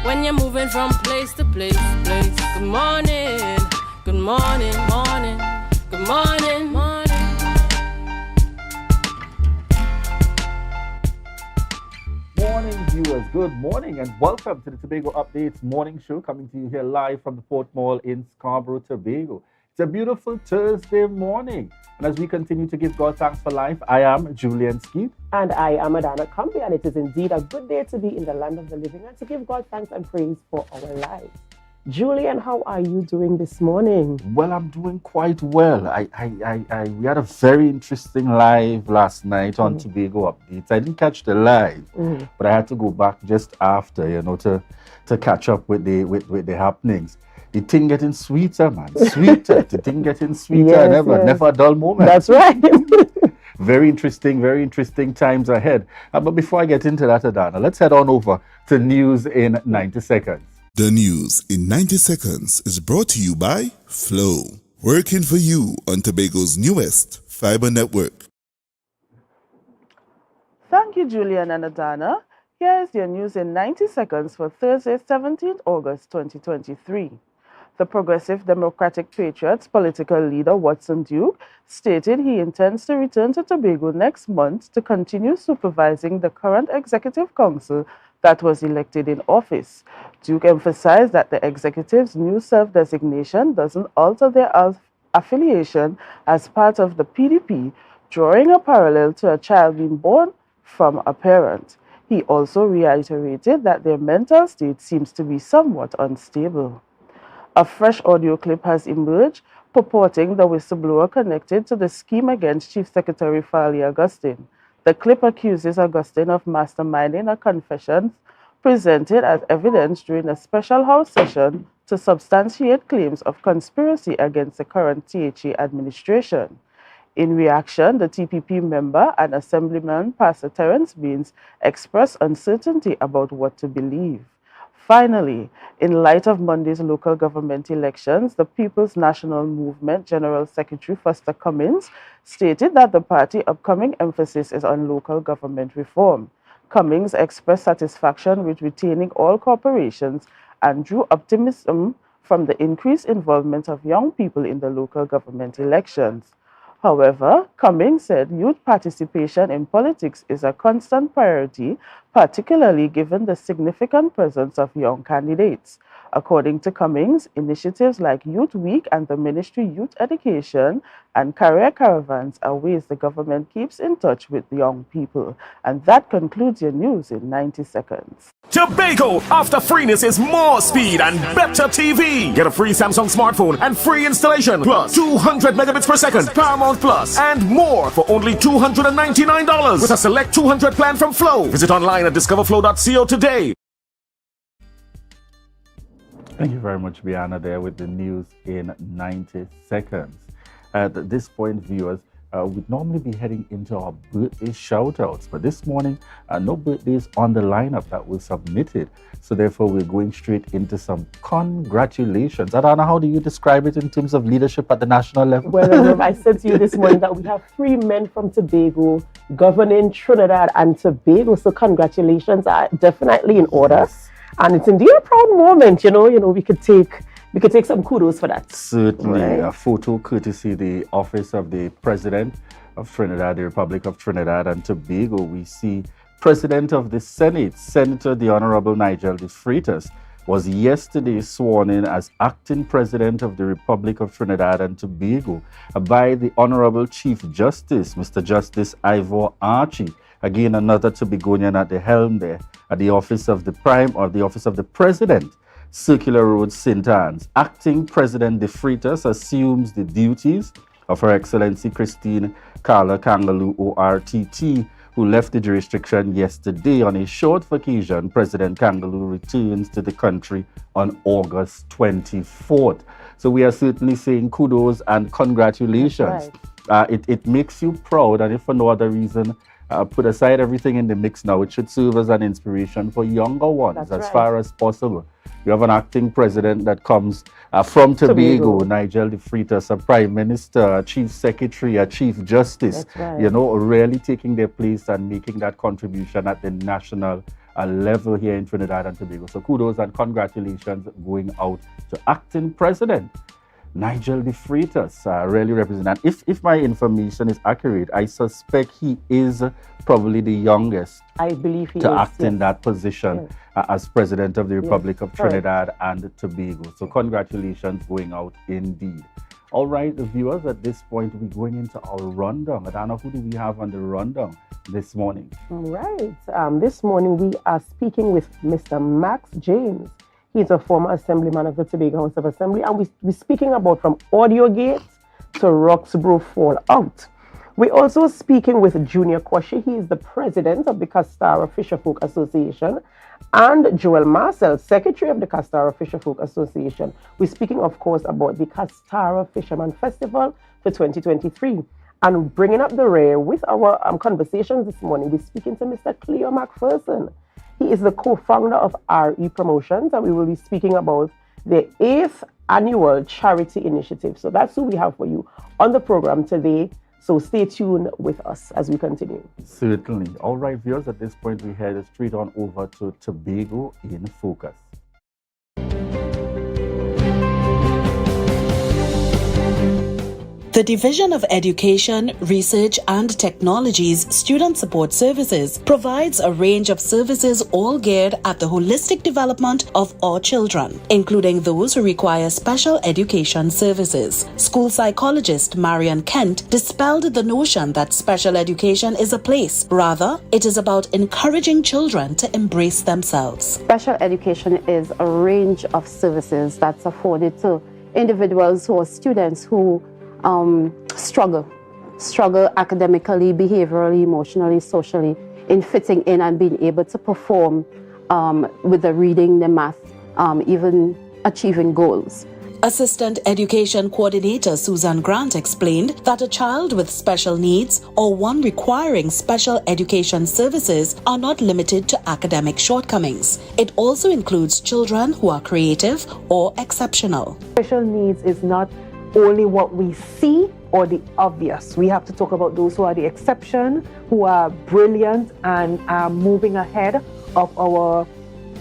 when you're moving from place to place, place. Good morning, good morning, morning, good morning, morning. Morning, viewers. Good morning and welcome to the Tobago Updates morning show, coming to you here live from the Port Mall in Scarborough, Tobago. It's a beautiful Thursday morning, and as we continue to give God thanks for life, I am Julian Skeet. And I am Adana Combi, and it is indeed a good day to be in the land of the living and to give God thanks and praise for our lives. Julian, how are you doing this morning? Well, I'm doing quite well. We had a very interesting live last night on Tobago Updates. I didn't catch the live, but I had to go back just after, to catch up with the happenings. The thing getting sweeter, man. Sweeter. The thing getting sweeter. Yes. Never a dull moment. That's right. Very interesting times ahead. But before I get into that, Adana, let's head on over to news in 90 seconds. The news in 90 seconds is brought to you by Flow, working for you on Tobago's newest fiber network. Thank you, Julian and Adana. Here is your news in 90 seconds for Thursday, 17th August 2023. The Progressive Democratic Patriots political leader Watson Duke stated he intends to return to Tobago next month to continue supervising the current Executive Council that was elected in office. Duke emphasized that the executive's new self-designation doesn't alter their affiliation as part of the PDP, drawing a parallel to a child being born from a parent. He also reiterated that their mental state seems to be somewhat unstable. A fresh audio clip has emerged purporting the whistleblower connected to the scheme against Chief Secretary Farley Augustine. The clip accuses Augustine of masterminding a confession presented as evidence during a special house session to substantiate claims of conspiracy against the current THA administration. In reaction, the TPP member and Assemblyman Pastor Terence Baines expressed uncertainty about what to believe. Finally, in light of Monday's local government elections, the People's National Movement General Secretary Foster Cummins stated that the party's upcoming emphasis is on local government reform. Cummins expressed satisfaction with retaining all corporations and drew optimism from the increased involvement of young people in the local government elections. However, Cummings said youth participation in politics is a constant priority, particularly given the significant presence of young candidates. According to Cummings, initiatives like Youth Week and the Ministry Youth Education and Career Caravans are ways the government keeps in touch with young people. And that concludes your news in 90 seconds. Tobago, after freeness is more speed and better TV. Get a free Samsung smartphone and free installation, plus 200 megabits per second, Paramount Plus, and more for only $299 with a select 200 plan from Flow. Visit online at discoverflow.co today. Thank you very much, Biana, there with the news in 90 seconds. At this point, viewers, we'd normally be heading into our birthday shout-outs, but this morning, no birthdays on the lineup that were submitted. So therefore, we're going straight into some congratulations. Adana, how do you describe it in terms of leadership at the national level? Well, I said to you this morning that we have 3 men from Tobago governing Trinidad and Tobago. So congratulations are definitely in order. Yes. And it's indeed a proud moment, we could take some kudos for that. Certainly, Right. a photo courtesy the office of the President of Trinidad, the Republic of Trinidad and Tobago. We see President of the Senate, Senator the Honorable Nigel de Freitas, was yesterday sworn in as acting President of the Republic of Trinidad and Tobago by the Honorable Chief Justice, Mr. Justice Ivor Archie. Again, another Tobagonian at the helm there at the office of the President, Circular Road, St. Anne's. Acting President de Freitas assumes the duties of Her Excellency Christine Carla Kangaloo ORTT, who left the jurisdiction yesterday on a short vacation. President Kangaloo returns to the country on August 24th. So we are certainly saying kudos and congratulations. Right. It makes you proud, and if for no other reason, put aside everything in the mix now. It should serve as an inspiration for younger ones. That's as right. far as possible. You have an acting president that comes from Tobago, Nigel de Freitas, a prime minister, a chief secretary, a chief justice, That's right. really taking their place and making that contribution at the national level here in Trinidad and Tobago. So kudos and congratulations going out to acting president Nigel de Freitas, really representing. If my information is accurate, I suspect he is probably the youngest I believe he to is, act in that position as president of the Republic of Trinidad and Tobago. So congratulations going out indeed. All right, the viewers, at this point, we're going into our rundown. Adana, who do we have on the rundown this morning? All right. This morning, we are speaking with Mr. Max James. He's a former assemblyman of the Tobago House of Assembly, and we're speaking about from Audio Gate to Roxborough Fallout. We're also speaking with Junior Koshi. He is the president of the Castara Fisherfolk Association, and Joel Marcel, secretary of the Castara Fisherfolk Association. We're speaking, of course, about the Castara Fisherman Festival for 2023. And bringing up the rear with our conversations this morning, we're speaking to Mr. Cleo McPherson. He is the co-founder of RE Promotions, and we will be speaking about the 8th annual charity initiative. So that's who we have for you on the program today. So stay tuned with us as we continue. Certainly. All right, viewers, at this point, we head straight on over to Tobago in Focus. The Division of Education, Research and Technology's Student Support Services provides a range of services all geared at the holistic development of all children, including those who require special education services. School psychologist Marian Kent dispelled the notion that special education is a place. Rather, it is about encouraging children to embrace themselves. Special education is a range of services that's afforded to individuals or students who struggle academically, behaviorally, emotionally, socially, in fitting in and being able to perform with the reading, the math, even achieving goals. Assistant Education Coordinator Susan Grant explained that a child with special needs or one requiring special education services are not limited to academic shortcomings. It also includes children who are creative or exceptional. Special needs is not only what we see or the obvious. We have to talk about those who are the exception, who are brilliant and are moving ahead of our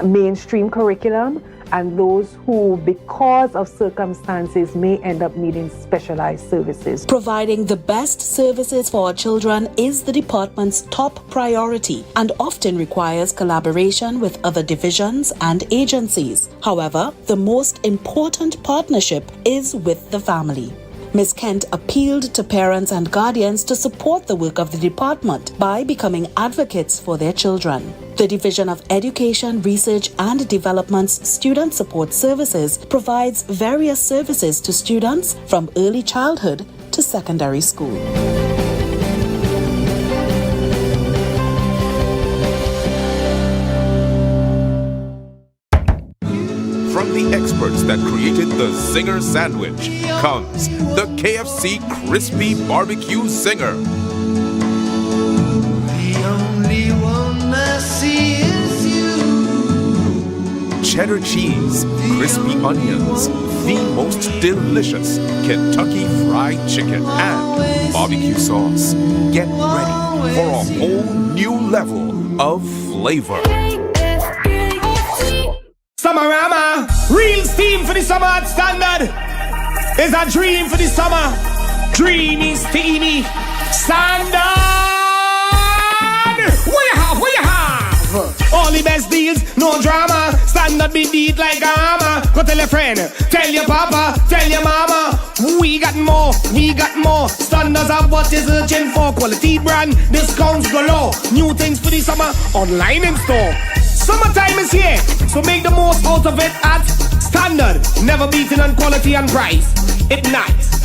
mainstream curriculum, and those who, because of circumstances, may end up needing specialized services. Providing the best services for our children is the department's top priority and often requires collaboration with other divisions and agencies. However, the most important partnership is with the family. Ms. Kent appealed to parents and guardians to support the work of the department by becoming advocates for their children. The Division of Education, Research and Development's Student Support Services provides various services to students from early childhood to secondary school. From the experts that created the Zinger sandwich comes the KFC Crispy Barbecue Zinger. The only one I see is you. Cheddar cheese, crispy onions, the most delicious Kentucky Fried Chicken, and barbecue sauce. Get ready for a whole new level of flavor. Summerama, real steam for the summer standard. There's a dream for the summer. Dreamy, steamy, standard. What you have, what you have? All the best deals, no drama. Standard be beat like a hammer. Go tell your friend, tell your papa, tell your mama. We got more, we got more. Standards are what is searching for. Quality brand, discounts galore. New things for the summer, online in store. Summertime is here, so make the most out of it at Standard. Never beaten on quality and price. It's nice.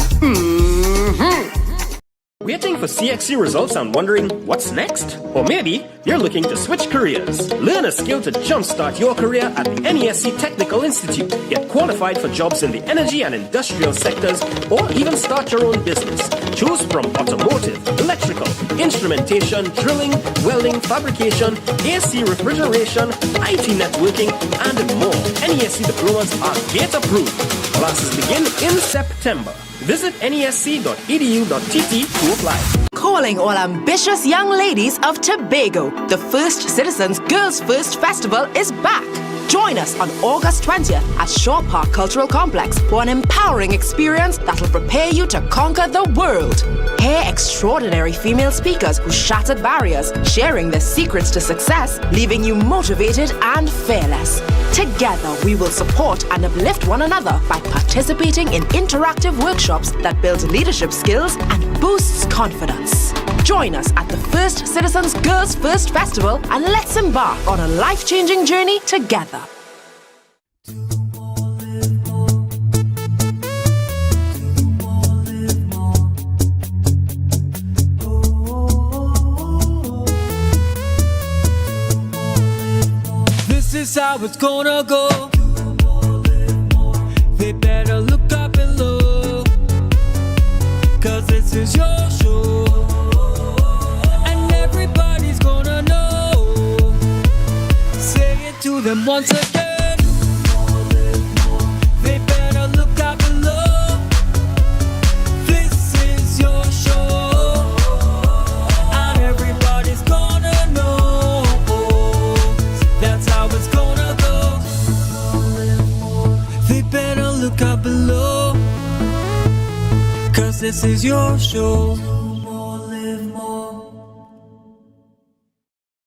Waiting for CXC results and wondering what's next? Or maybe you're looking to switch careers. Learn a skill to jumpstart your career at the NESC Technical Institute. Get qualified for jobs in the energy and industrial sectors, or even start your own business. Choose from automotive, electrical, instrumentation, drilling, welding, fabrication, AC refrigeration, IT networking, and more. NESC diplomas are gate approved. Classes begin in September. Visit nesc.edu.tt to apply. calling all ambitious young ladies of Tobago. The First Citizens Girls First Festival is back. Join us on August 20th at Shaw Park Cultural Complex for an empowering experience that'll prepare you to conquer the world. Hear extraordinary female speakers who shattered barriers, sharing their secrets to success, leaving you motivated and fearless. Together, we will support and uplift one another by participating in interactive workshops that build leadership skills and boosts confidence. Join us at the First Citizens Girls First Festival and let's embark on a life-changing journey together. This is how it's gonna go. They better look up and low, 'cause this is your show. And everybody's gonna know. Say it to them once again. They better look up and low. This is your show. And everybody's gonna know. That's how it's gonna go. They better look up below, 'cause this is your show.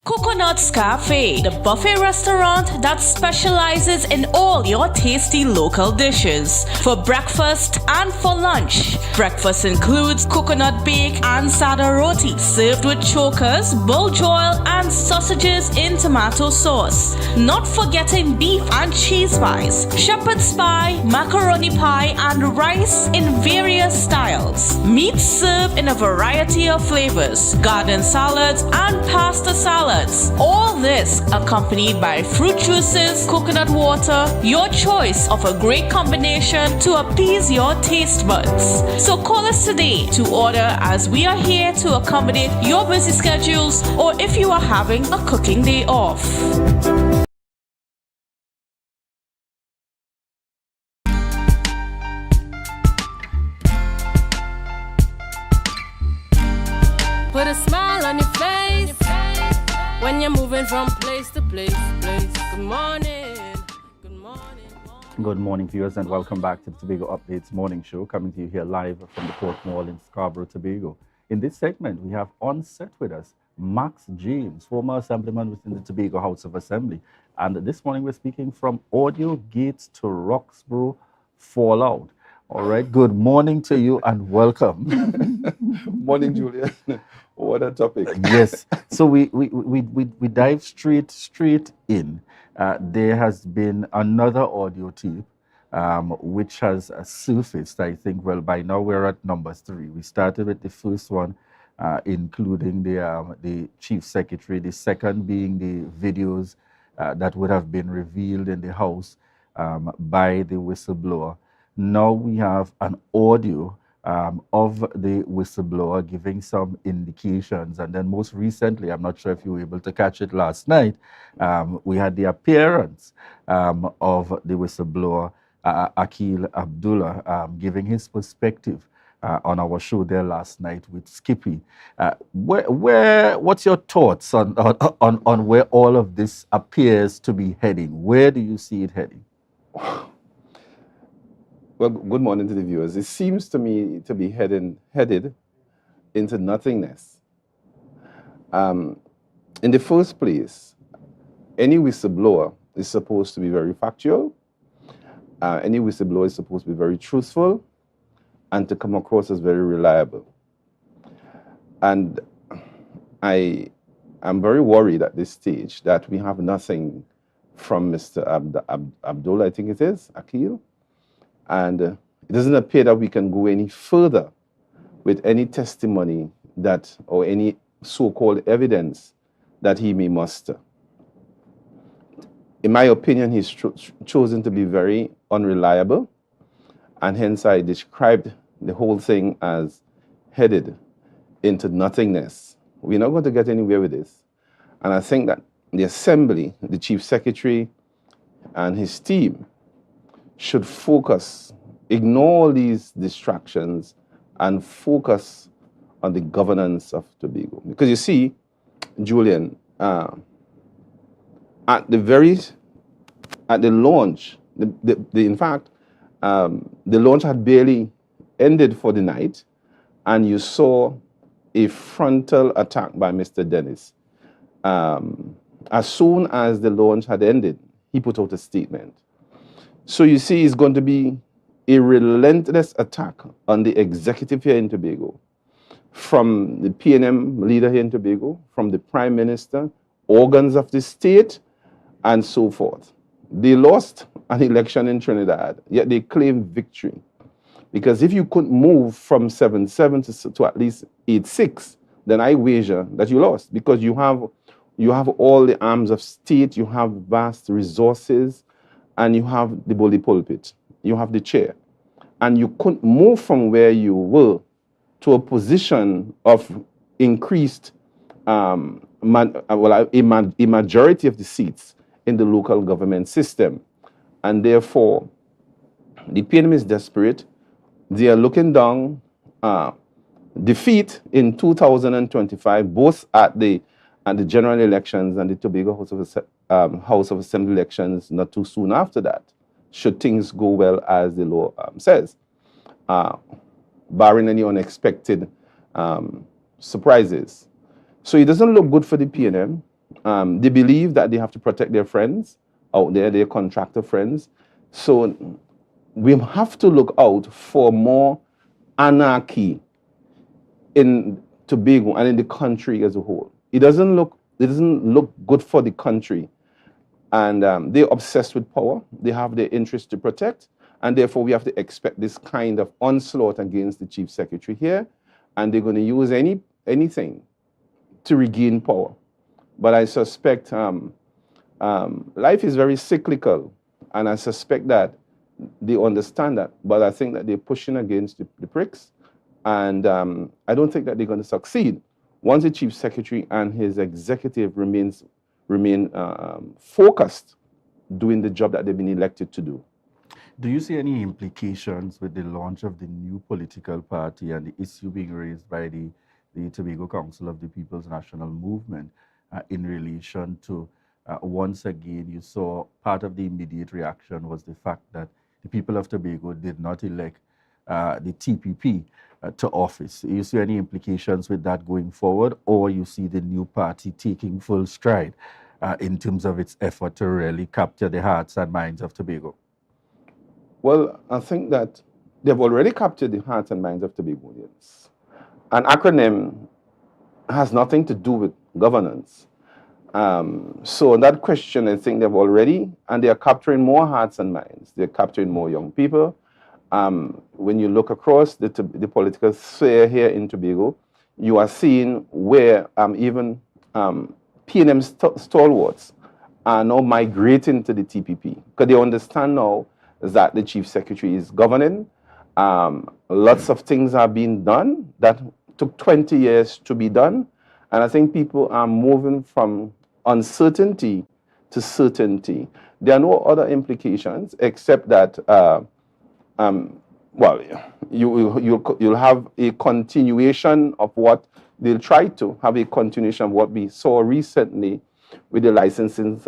Coconut's Cafe, the buffet restaurant that specializes in all your tasty local dishes. For breakfast and for lunch. Breakfast includes coconut bake and sada roti, served with chokers, bull joil, and sausages in tomato sauce. Not forgetting beef and cheese pies, shepherd's pie, macaroni pie, and rice in various styles. Meat served in a variety of flavors, garden salads, and pasta salads. All this accompanied by fruit juices, coconut water, your choice of a great combination to appease your taste buds. So call us today to order, as we are here to accommodate your busy schedules or if you are having a cooking day off. Put a smile on your face when you're moving from place to place. Good morning. Good morning. Good morning, viewers, and welcome back to the Tobago Updates morning show, coming to you here live from the Port Mall in Scarborough, Tobago. In this segment, we have on set with us Max James, former assemblyman within the Tobago House of Assembly. And this morning, we're speaking from Audio Gates to Roxborough Fallout. All right, good morning to you and welcome. Morning, Julian. What a topic. Yes. So we dive straight in. There has been another audio tape which has surfaced, I think. Well, by now we're at number 3. We started with the first one, including the chief secretary, the second being the videos that would have been revealed in the house by the whistleblower. Now we have an audio of the whistleblower giving some indications. And then most recently, I'm not sure if you were able to catch it last night, we had the appearance of the whistleblower, Akil Abdullah, giving his perspective on our show there last night with Skippy. What's your thoughts on where all of this appears to be heading? Where do you see it heading? Well, good morning to the viewers. It seems to me to be headed into nothingness. In the first place, any whistleblower is supposed to be very factual. Any whistleblower is supposed to be very truthful and to come across as very reliable. And I am very worried at this stage that we have nothing from Mr. Abdullah, I think it is, Akil. And it doesn't appear that we can go any further with any testimony that, or any so-called evidence that he may muster. In my opinion, he's chosen to be very unreliable, and hence I described the whole thing as headed into nothingness. We're not going to get anywhere with this. And I think that the Assembly, the Chief Secretary and his team should focus, ignore all these distractions and focus on the governance of Tobago. Because you see, Julian, at the launch, in fact, the launch had barely ended for the night, and you saw a frontal attack by Mr. Dennis. As soon as the launch had ended, he put out a statement. So you see, it's going to be a relentless attack on the executive here in Tobago, from the PNM leader here in Tobago, from the Prime Minister, organs of the state, and so forth. They lost an election in Trinidad, yet they claim victory. Because if you couldn't move from 7-7 to at least 8-6, then I wager that you lost, because you have all the arms of state, you have vast resources, and you have the bully pulpit, you have the chair. And you couldn't move from where you were to a position of increased, a majority of the seats in the local government system. And therefore, the PNM is desperate. They are looking down defeat in 2025, both at the general elections and the Tobago House of Assembly elections not too soon after that, should things go well as the law says, barring any unexpected surprises. So it doesn't look good for the PNM. They believe that they have to protect their friends out there, their contractor friends. So we have to look out for more anarchy in Tobago and in the country as a whole. It doesn't look good for the country. And they're obsessed with power. They have their interests to protect. And therefore, we have to expect this kind of onslaught against the Chief Secretary here. And they're going to use anything to regain power. But I suspect life is very cyclical. And I suspect that they understand that. But I think that they're pushing against the pricks. And I don't think that they're going to succeed once the Chief Secretary and his executive remain focused doing the job that they've been elected to do. Do you see any implications with the launch of the new political party and the issue being raised by the Tobago Council of the People's National Movement in relation to, once again, you saw part of the immediate reaction was the fact that the people of Tobago did not elect the TPP to office. You see any implications with that going forward, or you see the new party taking full stride in terms of its effort to really capture the hearts and minds of Tobago? Well, I think that they've already captured the hearts and minds of Tobagonians. An acronym has nothing to do with governance. So on that question, I think they've already, and they are capturing more hearts and minds. They're capturing more young people. When you look across the political sphere here in Tobago, you are seeing where even PNM stalwarts are now migrating to the TPP, because they understand now that the Chief Secretary is governing. Lots of things are being done that took 20 years to be done. And I think people are moving from uncertainty to certainty. There are no other implications except that well, you'll have a continuation of what they'll try to have a continuation of what we saw recently with the licensing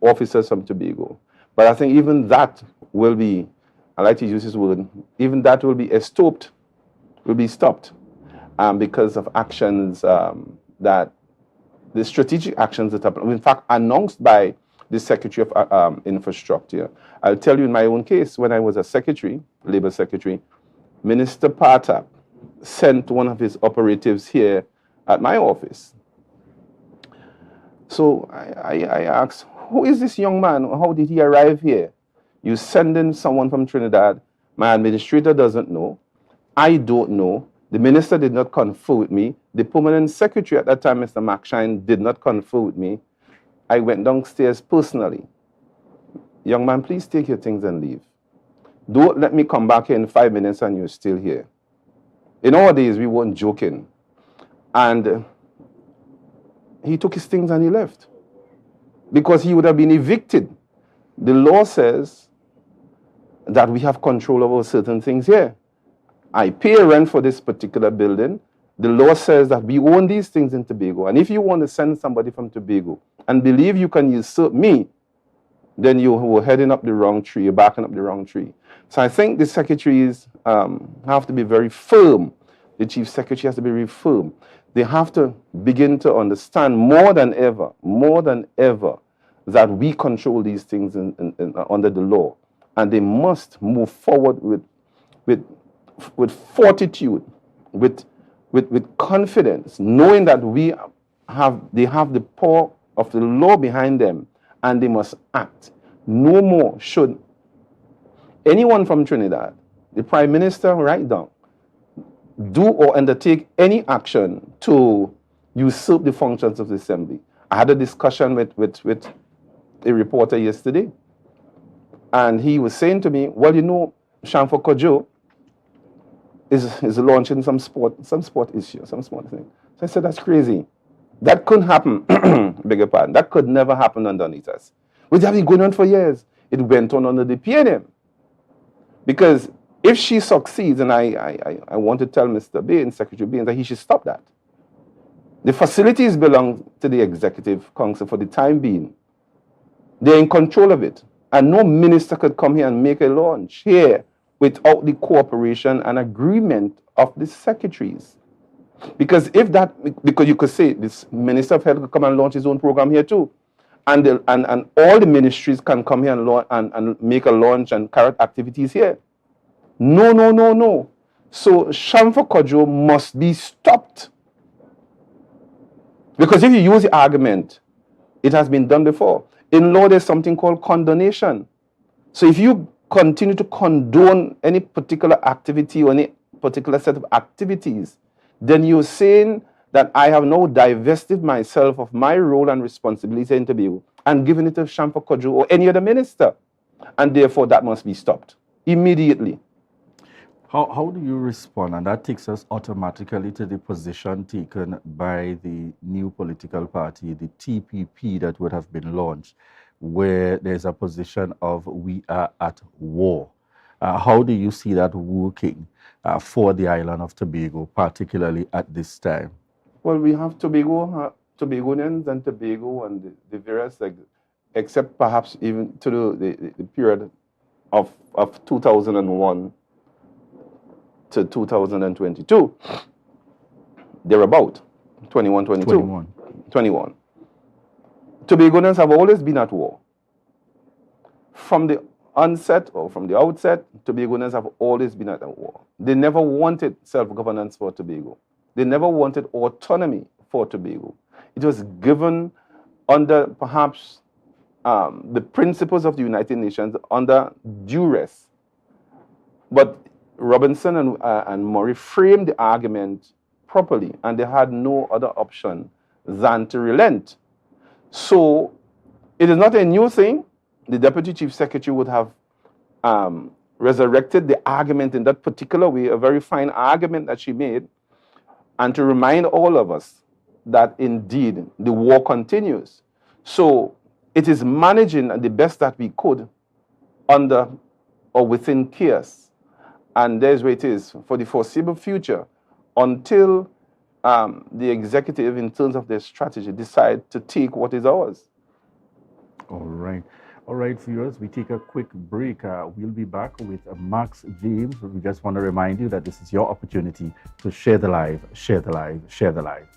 officers from Tobago. But I think even that will be, I like to use this word, even that will be stopped because of actions that, the strategic actions that are, in fact, announced by the Secretary of Infrastructure. I'll tell you in my own case, when I was a secretary, Labor Secretary, Minister Partap sent one of his operatives here at my office. So I asked, who is this young man? How did he arrive here? You send in someone from Trinidad. My administrator doesn't know. I don't know. The minister did not confer with me. The permanent secretary at that time, Mr. Macshine, did not confer with me. I went downstairs personally. Young man, please take your things and leave. Don't let me come back here in 5 minutes and you're still here. In our days, we weren't joking. And he took his things and he left, because he would have been evicted. The law says that we have control over certain things here. I pay rent for this particular building. the law says that we own these things in Tobago. And if you want to send somebody from Tobago and believe you can usurp me, then you were heading up the wrong tree, you're backing up the wrong tree. So I think the secretaries have to be very firm. The chief secretary has to be very firm. They have to begin to understand more than ever, that we control these things under the law. And they must move forward with fortitude, with confidence, knowing that they have the power of the law behind them, and they must act. No more should anyone from Trinidad, the Prime Minister right down, do or undertake any action to usurp the functions of the Assembly. I had a discussion with a reporter yesterday, and he was saying to me, well, you know, Shamfa Kojo is launching some sport issue, some sport thing. So I said, that's crazy. That couldn't happen, beg your pardon, that could never happen underneath us. Which have been going on for years. It went on under the PNM. Because if she succeeds, and I want to tell Mr. Baines, Secretary Baines, that he should stop that. The facilities belong to the Executive Council for the time being. They're in control of it. And no minister could come here and make a launch here without the cooperation and agreement of the secretaries. Because you could say this Minister of Health could come and launch his own program here too. And all the ministries can come here and make a launch and carry out activities here. No. So Shamfa Kojo must be stopped. Because if you use the argument, it has been done before. In law, there's something called condonation. So if you continue to condone any particular activity or any particular set of activities, then you're saying that I have now divested myself of my role and responsibility in Tobago and given it to Shamfa Kojo or any other minister. And therefore, that must be stopped immediately. How do you respond? And that takes us automatically to the position taken by the new political party, the TPP, that would have been launched, where there's a position of we are at war. How do you see that working for the island of Tobago, particularly at this time? Well, we have Tobagonians and Tobago and the various, except perhaps even to the period of 2001 to 2022. They're about 21. Tobagonians have always been at war. From the onset or from the outset, Tobagonians have always been at war. They never wanted self-governance for Tobago. They never wanted autonomy for Tobago. It was given under perhaps the principles of the United Nations under duress. But Robinson and Murray framed the argument properly, and they had no other option than to relent. So it is not a new thing. The Deputy Chief Secretary would have resurrected the argument in that particular way, a very fine argument that she made, and to remind all of us that indeed the war continues. So it is managing the best that we could under or within chaos. And there's where it is for the foreseeable future until the executive, in terms of their strategy, decide to take what is ours. All right, viewers, we take a quick break. We'll be back with Max James. We just want to remind you that this is your opportunity to share the live, share the live, share the live.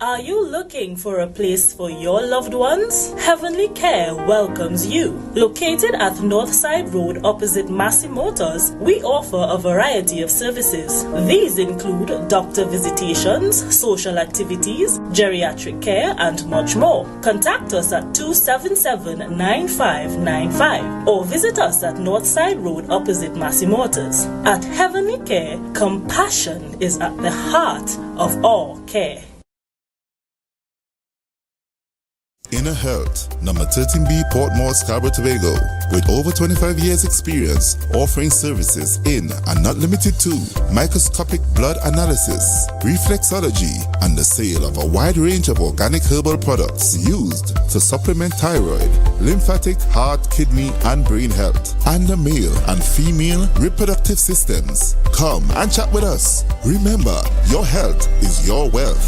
Are you looking for a place for your loved ones? Heavenly Care welcomes you. Located at Northside Road opposite Massey Motors, we offer a variety of services. These include doctor visitations, social activities, geriatric care, and much more. Contact us at 277-9595 or visit us at Northside Road opposite Massey Motors. At Heavenly Care, compassion is at the heart of all care. Inner Health, number 13B, Portmore, Scarborough, Tobago, with over 25 years experience offering services in and not limited to microscopic blood analysis, reflexology, and the sale of a wide range of organic herbal products used to supplement thyroid, lymphatic, heart, kidney, and brain health, and the male and female reproductive systems. Come and chat with us. Remember, your health is your wealth.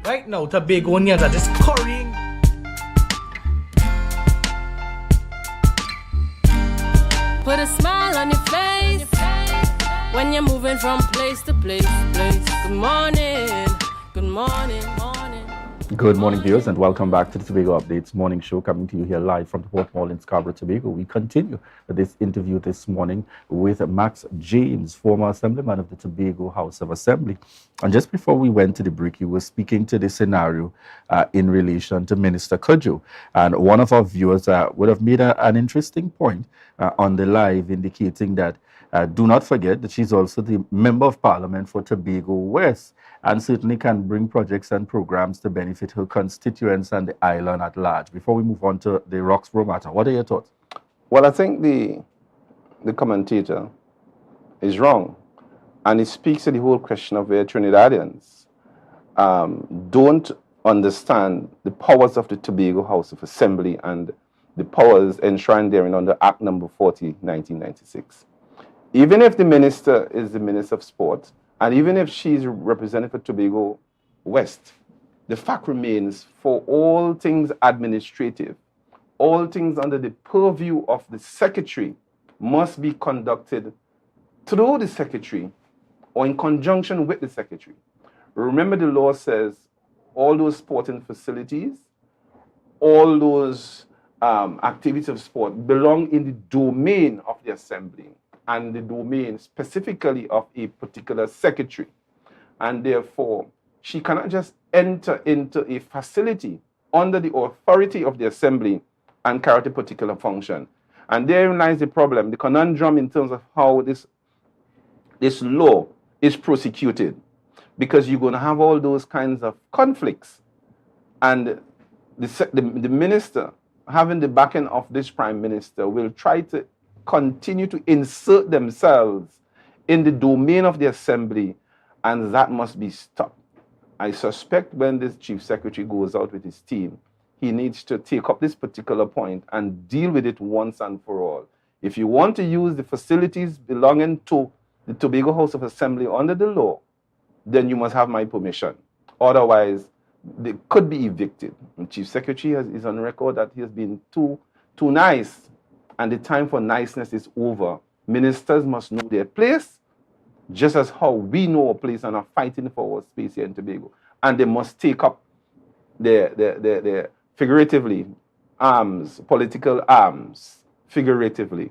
Right now, Tobagonians are just currying. Put a smile on your face when you're moving from place to place. Good morning, good morning, morning. Good morning, viewers, and welcome back to the Tobago Updates morning show, coming to you here live from the Port Mall in Scarborough, Tobago. We continue this interview this morning with Max James, former Assemblyman of the Tobago House of Assembly. And just before we went to the break, he was speaking to the scenario in relation to Minister Cudjoe. And one of our viewers would have made an interesting point on the live, indicating that do not forget that she's also the Member of Parliament for Tobago West, and certainly can bring projects and programs to benefit her constituents and the island at large. Before we move on to the Roxborough matter, what are your thoughts? Well, I think the commentator is wrong, and it speaks to the whole question of where Trinidadians don't understand the powers of the Tobago House of Assembly and the powers enshrined therein under Act number 40, 1996. Even if the minister is the Minister of Sport, and even if she's represented for Tobago West, the fact remains, for all things administrative, all things under the purview of the Secretary must be conducted through the Secretary or in conjunction with the Secretary. Remember, the law says all those sporting facilities, all those activities of sport belong in the domain of the Assembly and the domain specifically of a particular secretary. And therefore, she cannot just enter into a facility under the authority of the Assembly and carry out a particular function. And therein lies the problem, the conundrum in terms of how this law is prosecuted. Because you're going to have all those kinds of conflicts. And the minister, having the backing of this Prime Minister, will try to continue to insert themselves in the domain of the Assembly, and that must be stopped. I suspect when this Chief Secretary goes out with his team, he needs to take up this particular point and deal with it once and for all. If you want to use the facilities belonging to the Tobago House of Assembly under the law, then you must have my permission. Otherwise, they could be evicted. The Chief Secretary is on record that he has been too nice, and the time for niceness is over. Ministers must know their place, just as how we know our place and are fighting for our space here in Tobago. And they must take up their figuratively, arms, political arms, figuratively.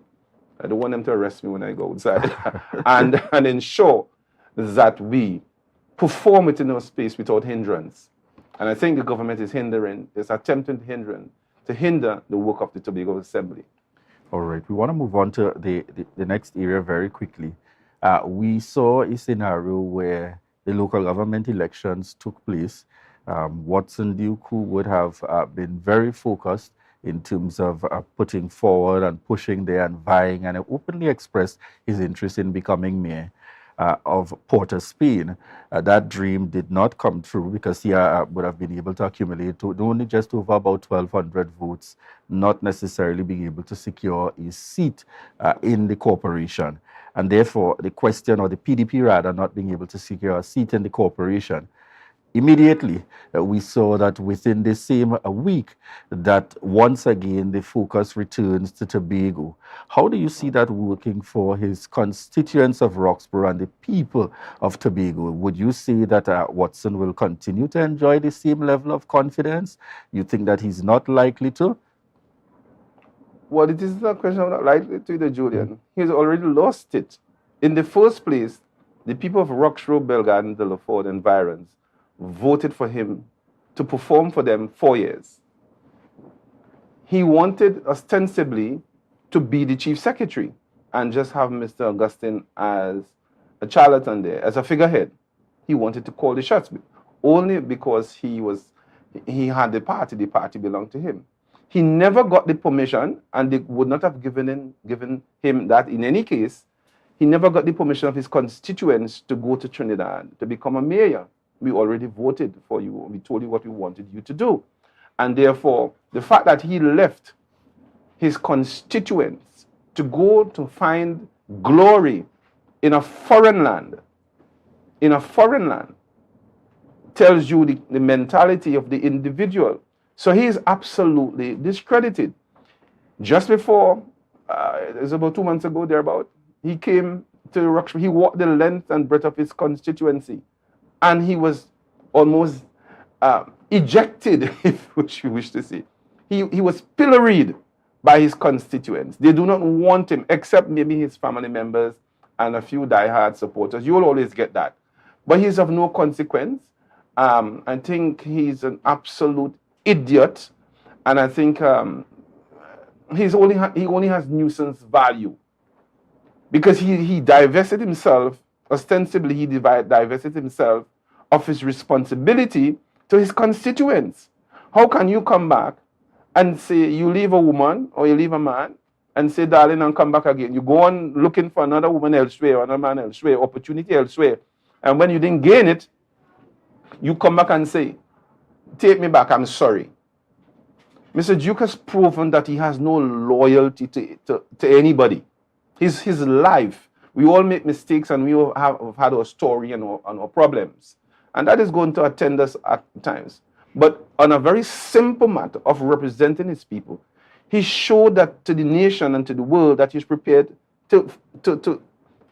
I don't want them to arrest me when I go outside. and ensure that we perform within our space without hindrance. And I think the government is attempting to hinder the work of the Tobago Assembly. All right, we want to move on to the next area very quickly. We saw a scenario where the local government elections took place. Watson Duke, who would have been very focused in terms of putting forward and pushing there and vying, and openly expressed his interest in becoming mayor of Port of Spain. That dream did not come true because he would have been able to accumulate only just over about 1,200 votes, not necessarily being able to secure a seat in the corporation. And therefore, the question, or the PDP rather, not being able to secure a seat in the corporation. Immediately, we saw that within the same week, that once again the focus returns to Tobago. How do you see that working for his constituents of Roxborough and the people of Tobago? Would you say that Watson will continue to enjoy the same level of confidence? You think that he's not likely to? Well, it is not a question of not likely to, the Julian. He's already lost it. In the first place, the people of Roxborough, Belgarden, Delaford, and environs voted for him to perform for them 4 years. He wanted ostensibly to be the chief secretary and just have Mr. Augustine as a charlatan there, as a figurehead. He wanted to call the shots, only because he had the party belonged to him. He never got the permission, and they would not have given him that in any case. He never got the permission of his constituents to go to Trinidad to become a mayor. We already voted for you. We told you what we wanted you to do. And therefore, the fact that he left his constituents to go to find glory in a foreign land, tells you the mentality of the individual. So he is absolutely discredited. Just before, it was about 2 months ago, thereabout, he came to Roxborough. He walked the length and breadth of his constituency, and he was almost ejected, if you wish to say. He was pilloried by his constituents. They do not want him, except maybe his family members and a few diehard supporters. You'll always get that. But he's of no consequence. I think he's an absolute idiot, and I think he only has nuisance value, because he divested himself, ostensibly he divested himself of his responsibility to his constituents. How can you come back and say you leave a woman or you leave a man and say, darling, and come back again? You go on looking for another woman elsewhere, or another man elsewhere, opportunity elsewhere, and when you didn't gain it, you come back and say, take me back, I'm sorry. Mr. Duke has proven that he has no loyalty to anybody. His life, we all make mistakes, and we all have had our story and our problems. And that is going to attend us at times. But on a very simple matter of representing his people, he showed that to the nation and to the world that he's prepared to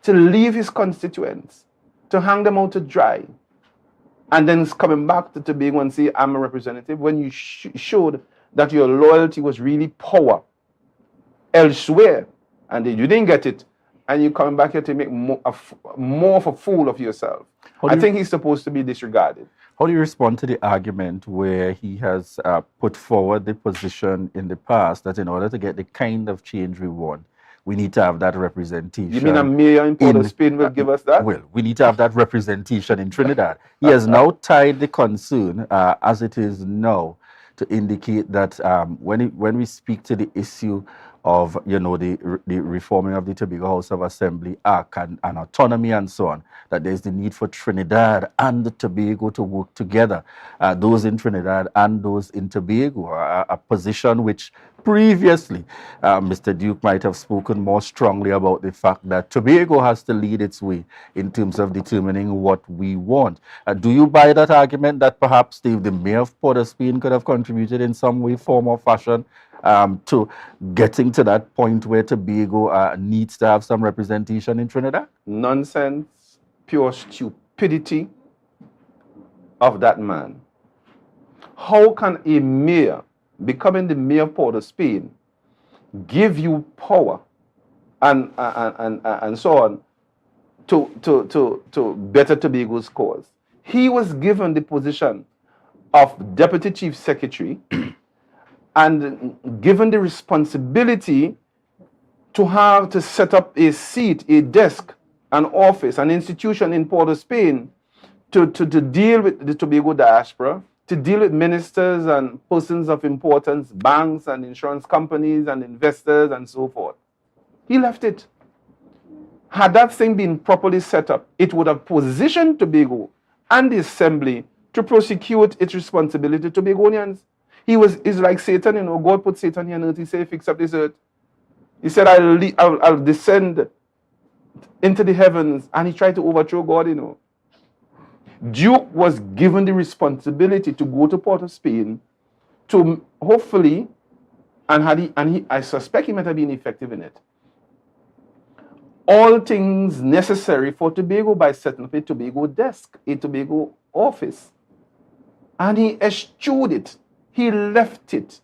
leave his constituents, to hang them out to dry. And then coming back to Tobago and say, I'm a representative, when you showed that your loyalty was really power elsewhere, and then you didn't get it, and you're coming back here to make more of a fool of yourself. I think he's supposed to be disregarded. How do you respond to the argument where he has put forward the position in the past that in order to get the kind of change we want, we need to have that representation? You mean a mayor in Port of Spain will give us that? Well, we need to have that representation in Trinidad. He has now tied the concern, as it is now, to indicate that when we speak to the issue of, you know, the reforming of the Tobago House of Assembly Act and autonomy and so on, that there's the need for Trinidad and the Tobago to work together, those in Trinidad and those in Tobago, a position which previously Mr. Duke might have spoken more strongly about the fact that Tobago has to lead its way in terms of determining what we want. Do you buy that argument that perhaps the mayor of Port of Spain could have contributed in some way, form or fashion to getting to that point where Tobago needs to have some representation in Trinidad? Nonsense, pure stupidity of that man. How can a mayor, becoming the mayor of Port of Spain, give you power and so on to better Tobago's cause? He was given the position of Deputy Chief Secretary and given the responsibility to set up a seat, a desk, an office, an institution in Port of Spain to deal with the Tobago diaspora, to deal with ministers and persons of importance, banks and insurance companies and investors and so forth. He left it. Had that thing been properly set up, it would have positioned Tobago and the Assembly to prosecute its responsibility to Tobagonians. He's like Satan, you know. God put Satan here on earth. He said, fix up this earth. He said, I'll descend into the heavens. And he tried to overthrow God, you know. Duke was given the responsibility to go to Port of Spain to hopefully, I suspect he might have been effective in it, all things necessary for Tobago by setting up a Tobago desk, a Tobago office. And he eschewed it. He left it.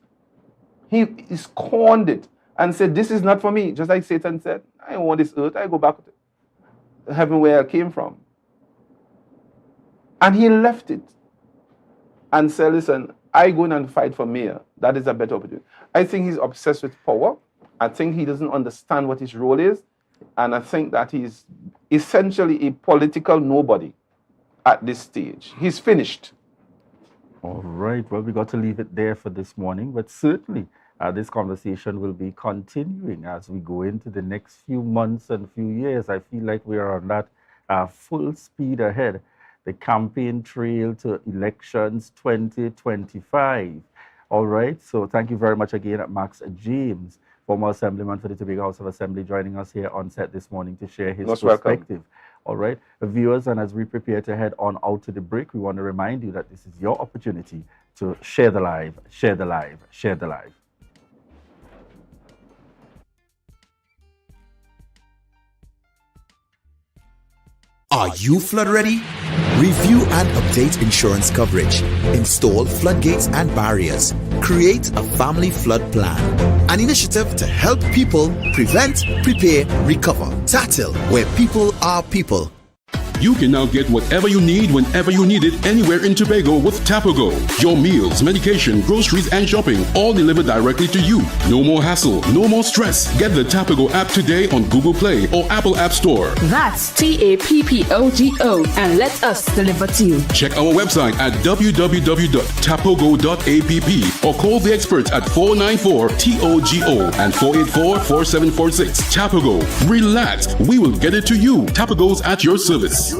He scorned it and said, this is not for me. Just like Satan said, I don't want this earth. I go back to heaven where I came from. And he left it and said, listen, I go in and fight for mayor. That is a better opportunity. I think he's obsessed with power. I think he doesn't understand what his role is. And I think that he's essentially a political nobody at this stage. He's finished. All right. Well, we got to leave it there for this morning. But certainly, this conversation will be continuing as we go into the next few months and few years. I feel like we are on that full speed ahead the campaign trail to elections 2025. All right, so thank you very much again, Max James, former Assemblyman for the Tobago House of Assembly, joining us here on set this morning to share his perspective. Welcome. All right, viewers, and as we prepare to head on out to the break, we want to remind you that this is your opportunity to share the live, share the live, share the live. Are you flood ready? Review and update insurance coverage. Install floodgates and barriers. Create a family flood plan. An initiative to help people prevent, prepare, recover. TATIL, where people are people. You can now get whatever you need whenever you need it anywhere in Tobago with Tobago. Your meals, medication, groceries, and shopping all delivered directly to you. No more hassle, no more stress. Get the Tobago app today on Google Play or Apple App Store. That's TAPPOGO and let us deliver to you. Check our website at www.tapogo.app or call the experts at 494-TOGO and 484-4746. Tobago. Relax. We will get it to you. Tobago's at your service.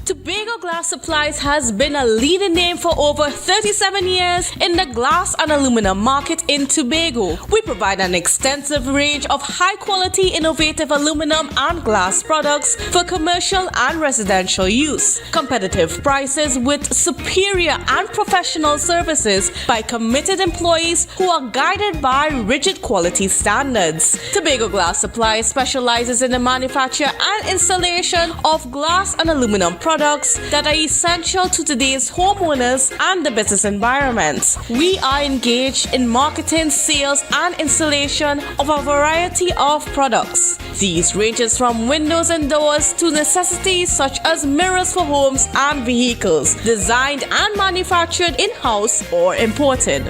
Tobago Glass Supplies has been a leading name for over 37 years in the glass and aluminum market in Tobago. We provide an extensive range of high-quality, innovative aluminum and glass products for commercial and residential use. Competitive prices with superior and professional services by committed employees who are guided by rigid quality standards. Tobago Glass Supplies specializes in the manufacture and installation of glass and aluminum products that are essential to today's homeowners and the business environment. We are engaged in marketing, sales, and installation of a variety of products. These ranges from windows and doors to necessities such as mirrors for homes and vehicles, designed and manufactured in-house or imported.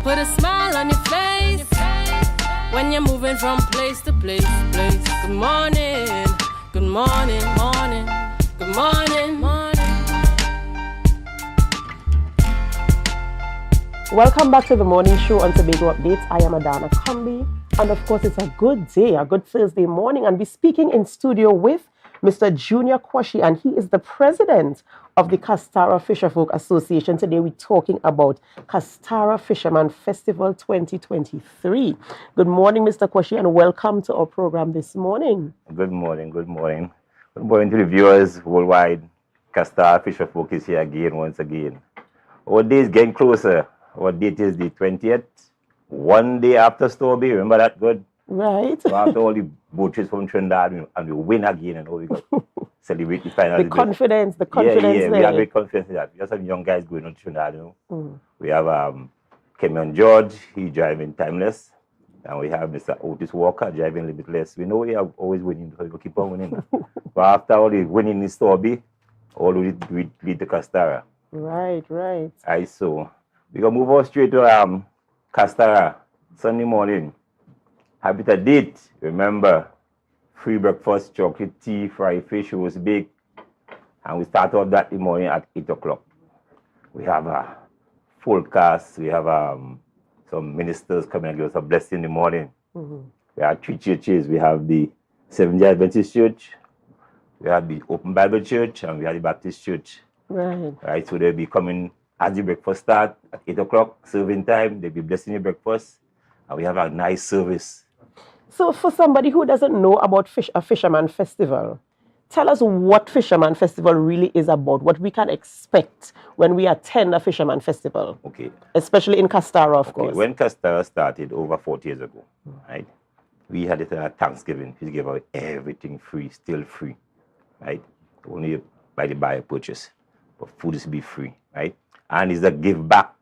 Put a smile on your face when you're moving from place to place. Good morning, good morning, morning, good morning, morning. Welcome back to the morning show on Tobago Updates. I am Adana Combi, and of course it's a good day, a good Thursday morning, and we're speaking in studio with Mr. Junior Kwashi, and he is the president of the Castara Fisherfolk Association. Today we're talking about Castara Fisherman Festival 2023. Good morning, Mr. Kwashi, and welcome to our program this morning. Good morning, good morning. Good morning to the viewers worldwide. Castara Fisherfolk is here again, once again. Our day is getting closer. Our date is the 20th, one day after Storby. Remember that good? Right. So after all the boat trips from Trinidad, and we win again, and all we got celebrate the final. The confidence Yeah, there. we have great confidence in that. We have some young guys going on Trinidad, We have Kemion George, he driving Timeless, and we have Mr. Otis Walker driving Limitless. We know we are always winning, because we keep on winning. But after all the winning in Storby, all we lead to Castara. Right. Alright, so we gonna move on straight to Castara Sunday morning. Happy to date. Remember, free breakfast, chocolate tea, fried fish, roast baked. And we start off that morning at 8 o'clock. We have a full cast. We have some ministers coming and give us a blessing in the morning. We have 3 churches. We have the Seventh-day Adventist Church, we have the Open Bible Church, and we have the Baptist Church. Right, so they'll be coming as the breakfast start at 8 o'clock, serving time. They'll be blessing the breakfast. And we have a nice service. So for somebody who doesn't know about a Fisherman Festival, tell us what Fisherman Festival really is about, what we can expect when we attend a Fisherman Festival. Okay. Especially in Castara, of course. When Castara started over 40 years ago, right, we had it at Thanksgiving. We gave away everything free, still free, right? Only by the buyer purchase. But food is to be free, right? And it's a give back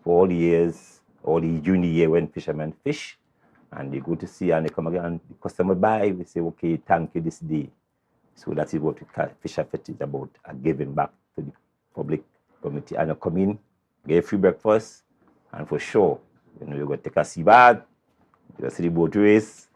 for all the years, all the junior year when fishermen fish. And they go to sea and they come again and the customer buy. We say, okay, thank you this day. So that is what we call Fisher Fest is about, a giving back to the public community. And you come in, get a free breakfast, and for sure, you know, you're going to take a sea bath, you're going to see the boat race,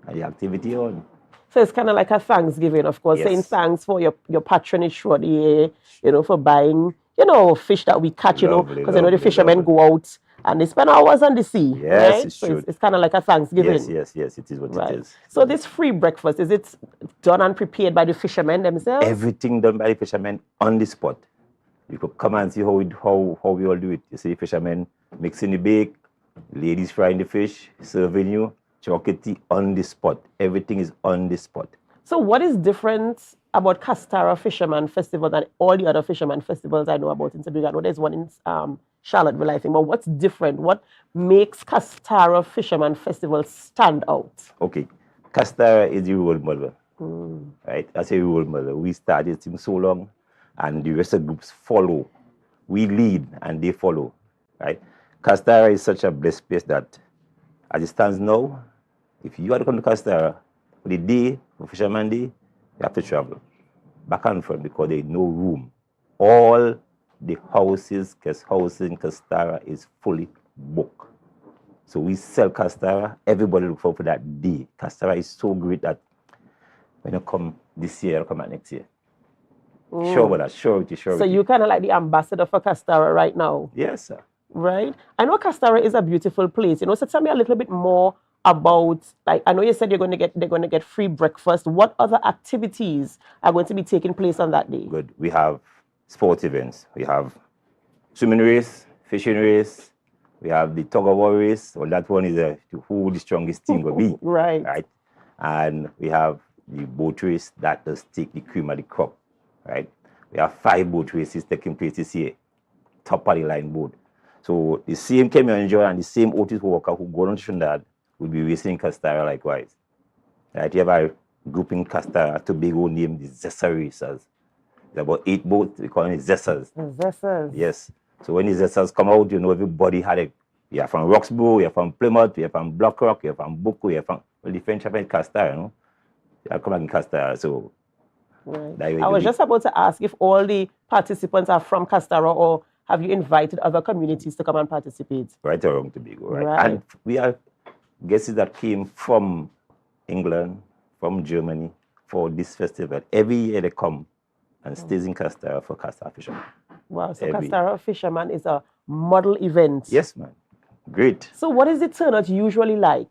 and the activity on. So it's kind of like a Thanksgiving, of course, saying thanks for your patronage for the year, you know, for buying, you know, fish that we catch, you know, because you know the fishermen go out and they spend hours on the sea. Yes, right? it's so true. It's kind of like a Thanksgiving. Yes, it is what it is. So this free breakfast, is it done and prepared by the fishermen themselves? Everything done by the fishermen on the spot. You could come and see how we all do it. You see fishermen mixing the bake, ladies frying the fish, serving you, chocolate tea on the spot. Everything is on the spot. So what is different about Castara Fisherman Festival than all the other fisherman festivals I know about in Tobago? I know there's one in Charlottesville, I think. But what's different? What makes Castara Fisherman Festival stand out? Okay, Castara is the role model, right? As a role model, we started since so long, and the rest of the groups follow. We lead, and they follow, right? Castara is such a blessed place that, as it stands now, if you are to come to Castara for the day, for Fisherman Day, you have to travel back and forth because there is no room. All the houses, guest houses in Castara is fully booked. So we sell Castara, everybody look forward for that day. Castara is so great that when you come this year, you come back next year. Sure about that, sure. So you kind of like the ambassador for Castara right now? Yes, sir. Right? I know Castara is a beautiful place, you know, so tell me a little bit more about, like, I know you said they're going to get free breakfast. What other activities are going to be taking place on that day? Good. We have sports events. We have swimming race, fishing race. We have the tug of war race. Well, that one is who the strongest team will be. Right. And we have the boat race that does take the cream of the crop. Right. We have 5 boat races taking place this year. Top of the line boat. So the same Cameron John and the same Otis Walker who go on to Trinidad will be racing in Castara likewise. Right. You have a group in Castara, Tobago, named the Zessa Racers. There are about 8 boats, we call them the Zessas. Zessas. Yes. So when the Zessas come out, you know everybody had a, you're from Roxborough, you're from Plymouth, you're from Blackrock, you're from Bucco, you're from, well, the French are in Castara, you know. They come back in Castara, so. Right. I was just about to ask if all the participants are from Castara or have you invited other communities to come and participate? Right around Tobago, right? And we have guests that came from England, from Germany for this festival. Every year they come and stays in Castara for Castara Fisherman. Wow, so Castara Fisherman is a model event. Yes, man. Great. So what is the turnout usually like?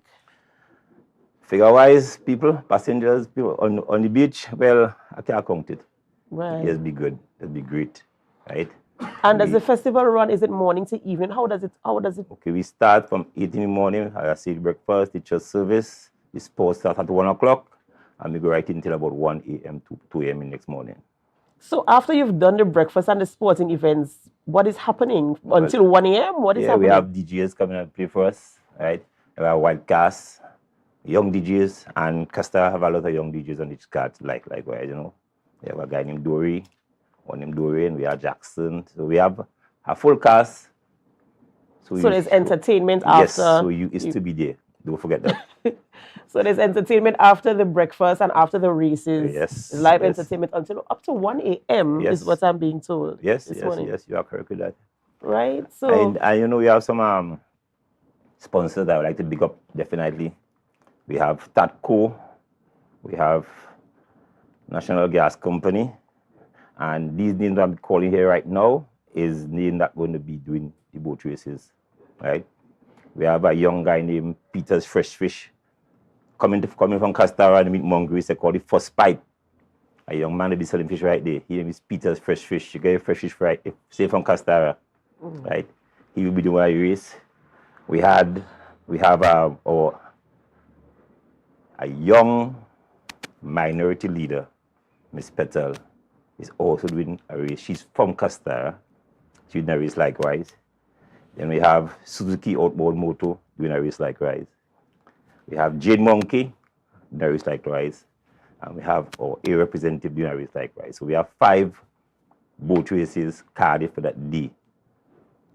Figure-wise, people, passengers, people on the beach, well, I can't count it. Right. It'll be good. It'll be great, right? And does the festival run, is it morning to evening? How does it? Okay, we start from 8 in the morning. I see the breakfast, the church service. The sports start at 1 o'clock. And we go right until about 1 a.m. to 2 a.m. in the next morning. So after you've done the breakfast and the sporting events, what is happening until 1 a.m.? What is happening? We have DJs coming and play for us, right? We have wild cast, young DJs, and Castara have a lot of young DJs on each card, likewise, you know. We have a guy named Dory, one named Dorian, we have Jackson. So we have a full cast. So there's entertainment after. Yes, so you is to be there. Don't forget that. So there's entertainment after the breakfast and after the races. Yes. Live entertainment until up to 1 a.m. Yes. is what I'm being told. Yes, you are correct with that. Right. So and you know, we have some sponsors that I would like to big up, definitely. We have Tatco, we have National Gas Company, and these names I'm calling here right now is names that going to be doing the boat races, right? We have a young guy named Peter's Fresh Fish coming from Castara and meet Mongoose. They call it First Pipe. A young man will be selling fish right there. His name is Peter's Fresh Fish. You get your fresh fish right, say from Castara, right? He will be doing a race. We have a young minority leader Miss Petal is also doing a race. She's from Castara. She's doing a race likewise. Then we have Suzuki Outboard Moto doing a race likewise. We have Jade Monkey doing a race likewise. And we have our A representative doing a race likewise. So we have 5 boat races carded for that day.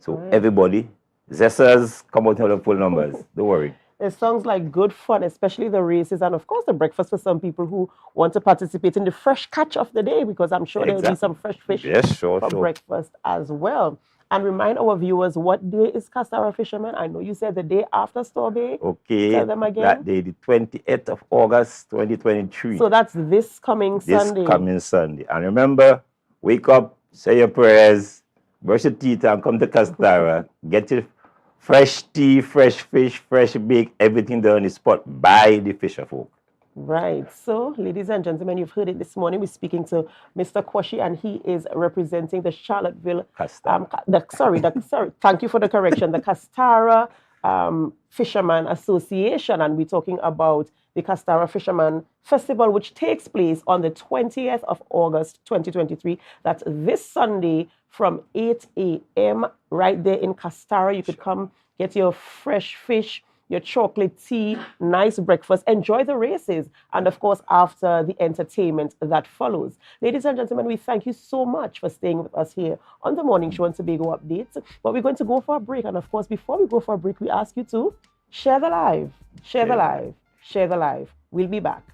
So everybody, Zessers, come out with the full numbers. Don't worry. It sounds like good fun, especially the races and, of course, the breakfast for some people who want to participate in the fresh catch of the day, because I'm sure there will be some fresh fish for breakfast as well. And remind our viewers, what day is Castara Fisherman? I know you said the day after Stormy. Okay. Tell them again. That day, the 28th of August, 2023. So that's this coming Sunday. This coming Sunday. And remember, wake up, say your prayers, brush your teeth, and come to Castara. Get your fresh tea, fresh fish, fresh bake, everything there on the spot by the fisher folk. Right. So, ladies and gentlemen, you've heard it this morning. We're speaking to Mr. Kwashi, and he is representing the Charlottesville... Thank you for the correction. The Castara Fisherman Association, and we're talking about the Castara Fisherman Festival, which takes place on the 20th of August, 2023. That's this Sunday from 8 a.m. right there in Castara. You could come get your fresh fish, your chocolate tea, nice breakfast, enjoy the races, and of course, after the entertainment that follows. Ladies and gentlemen, we thank you so much for staying with us here on the Morning Show on Tobago Updates. But we're going to go for a break, and of course, before we go for a break, we ask you to share the live, share the live, share the live. We'll be back.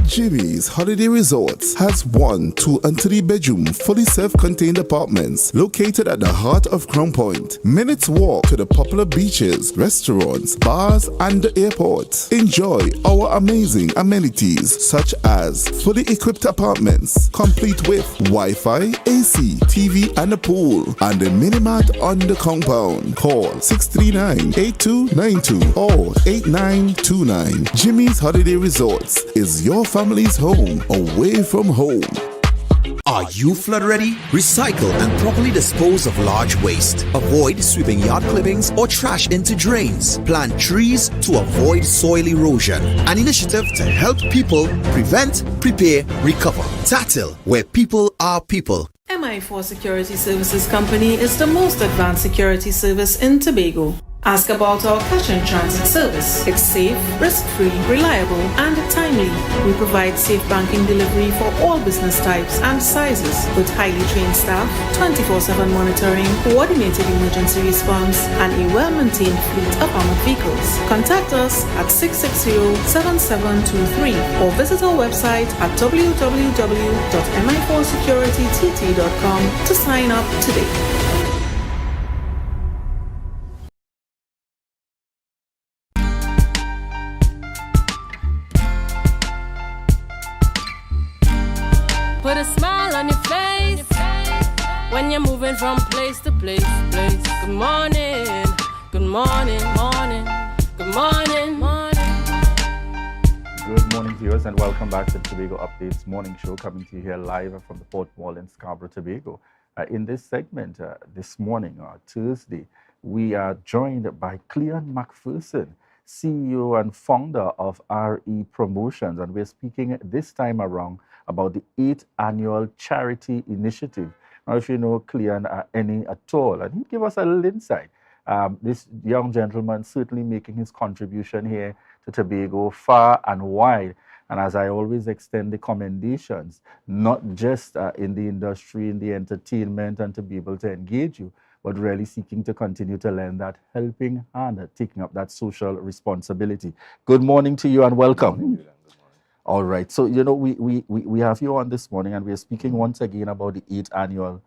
Jimmy's Holiday Resorts has 1, 2, and 3 bedroom, fully self-contained apartments located at the heart of Crown Point. Minutes walk to the popular beaches, restaurants, bars, and the airport. Enjoy our amazing amenities such as fully equipped apartments, complete with Wi-Fi, AC, TV, and a pool, and a mini-mart on the compound. Call 639-8292 or 8929. Jimmy's Holiday Resorts is your family's home away from home. Are you flood ready? Recycle and properly dispose of large waste. Avoid sweeping yard clippings or trash into drains. Plant trees to avoid soil erosion. An initiative to help people prevent, prepare, recover. TATIL, where people are people. MI4 Security Services Company is the most advanced security service in Tobago. Ask about our cash and transit service. It's safe, risk-free, reliable, and timely. We provide safe banking delivery for all business types and sizes with highly trained staff, 24/7 monitoring, coordinated emergency response, and a well-maintained fleet of armored vehicles. Contact us at 660-7723 or visit our website at www.mi4securitytt.com to sign up today. Put a smile on your face when you're moving from place to place. Good morning, good morning, morning, good morning, morning. Good morning, viewers, and welcome back to the Tobago Updates morning show, coming to you here live from the Port Mall in Scarborough, Tobago. In this segment this morning, Thursday, we are joined by Cleon McPherson, CEO and founder of RE Promotions, and we're speaking this time around about the 8th annual charity initiative. Now, if you know Cleon any at all, and he'll give us a little insight. This young gentleman certainly making his contribution here to Tobago far and wide. And as I always extend the commendations, not just in the industry, in the entertainment, and to be able to engage you, but really seeking to continue to lend that helping hand, taking up that social responsibility. Good morning to you and welcome. All right, so you know we have you on this morning, and we are speaking once again about the 8th annual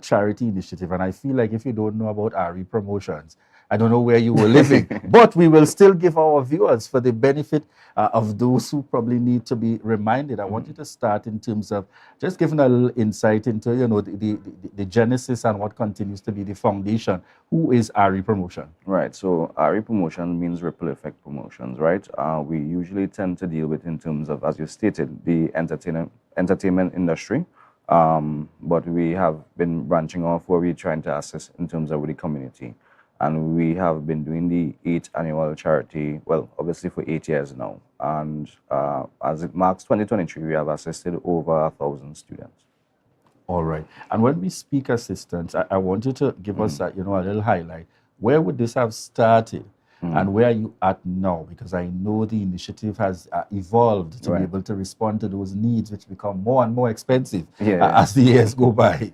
charity initiative. And I feel like if you don't know about RE Promotions, I don't know where you were living, but we will still give our viewers, for the benefit of those who probably need to be reminded. I want you to start in terms of just giving a little insight into, you know, the genesis and what continues to be the foundation. Who is RE Promotion? Right. So RE Promotion means ripple effect promotions, right? We usually tend to deal with, in terms of, as you stated, the entertainment industry. But we have been branching off where we're trying to assist in terms of the community. And we have been doing the 8th annual charity, well, obviously for 8 years now. And as it marks 2023, we have assisted over 1,000 students. All right. And when we speak assistance, I want you to give us a, you know, a little highlight. Where would this have started? And where are you at now? Because I know the initiative has evolved to be able to respond to those needs, which become more and more expensive as the years go by.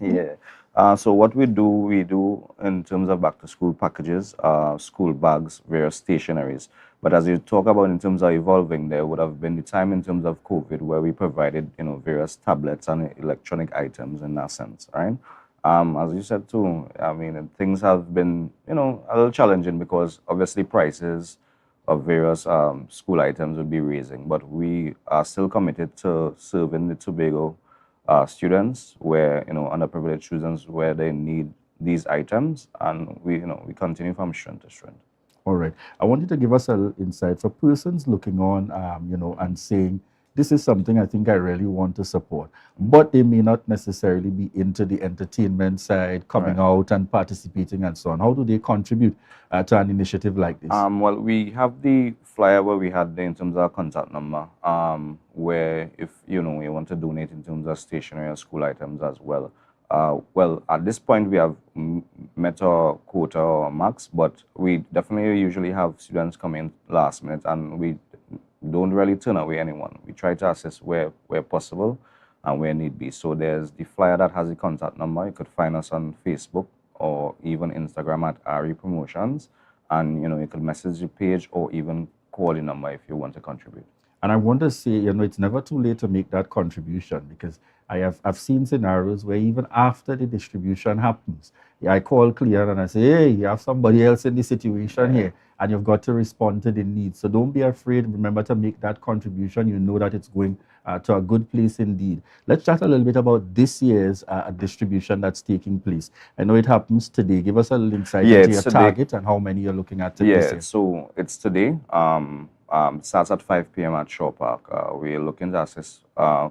So what we do in terms of back-to-school packages, school bags, various stationaries. But as you talk about in terms of evolving, there would have been the time in terms of COVID where we provided, you know, various tablets and electronic items in that sense, right? As you said too, I mean, things have been, you know, a little challenging because obviously prices of various school items would be raising, but we are still committed to serving the Tobago students, where, you know, underprivileged students, where they need these items, and we continue from strength to strength. All right. I want you to give us a little insight for persons looking on, you know, and saying, this is something I think I really want to support, but they may not necessarily be into the entertainment side, coming out and participating and so on. How do they contribute to an initiative like this? Well, we have the flyer where we had there in terms of our contact number, where if, you know, you want to donate in terms of stationery or school items as well. Well, at this point, we have met our quota or max, but we definitely usually have students come in last minute, and we don't really turn away anyone. We try to assist where possible and where need be. So there's the flyer that has the contact number. You could find us on Facebook or even Instagram at RE Promotions, and, you know, you could message the page or even call the number if you want to contribute. And I want to say, you know, it's never too late to make that contribution, because I've seen scenarios where even after the distribution happens, I call Clear and I say, hey, you have somebody else in the situation here, and you've got to respond to the needs. So don't be afraid. Remember to make that contribution. You know that it's going to a good place indeed. Let's chat a little bit about this year's distribution that's taking place. I know it happens today. Give us a little insight into your target and how many you're looking at this year. So it's today. It starts at 5 p.m. at Shaw Park. We're looking to assist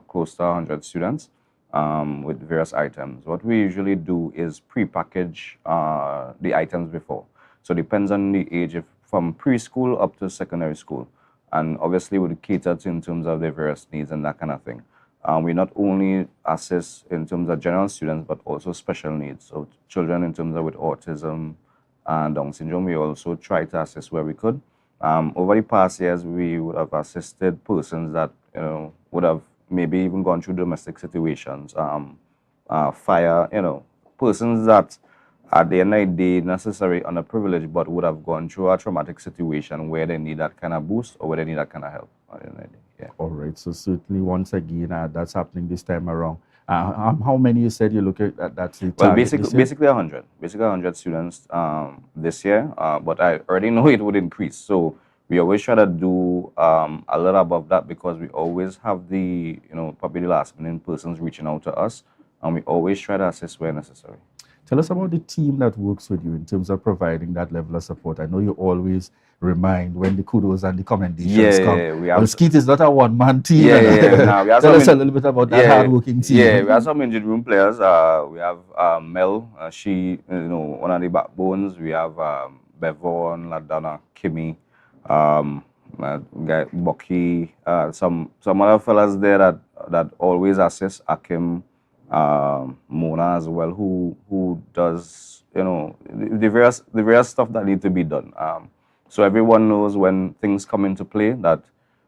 close to 100 students with various items. What we usually do is pre-package the items before. So it depends on the age, from preschool up to secondary school. And obviously we cater to in terms of their various needs and that kind of thing. We not only assist in terms of general students, but also special needs. So children in terms of with autism and Down syndrome, we also try to assist where we could. Over the past years, we would have assisted persons that, you know, would have maybe even gone through domestic situations, fire, you know, persons that at the end of the day necessarily underprivileged, but would have gone through a traumatic situation where they need that kind of boost or where they need that kind of help. At the end of the day. Yeah. All right. So certainly, once again, that's happening this time around. How many you said you look at that's the target? Well, basically 100. Basically 100 students this year, but I already know it would increase. So we always try to do a little above that, because we always have the, you know, probably the last minute persons reaching out to us, and we always try to assist where necessary. Tell us about the team that works with you in terms of providing that level of support. I know you always remind when the kudos and the commendations come. Well, Skeet is not a one-man team. Tell us a little bit about that hard-working team. Yeah, we have some engine room players. We have Mel, she, you know, one of the backbones. We have Bevon, Ladana, Kimmy, Bucky, some other fellas there that always assist, Akim, Mona as well, who does, you know, the various stuff that need to be done. So everyone knows when things come into play that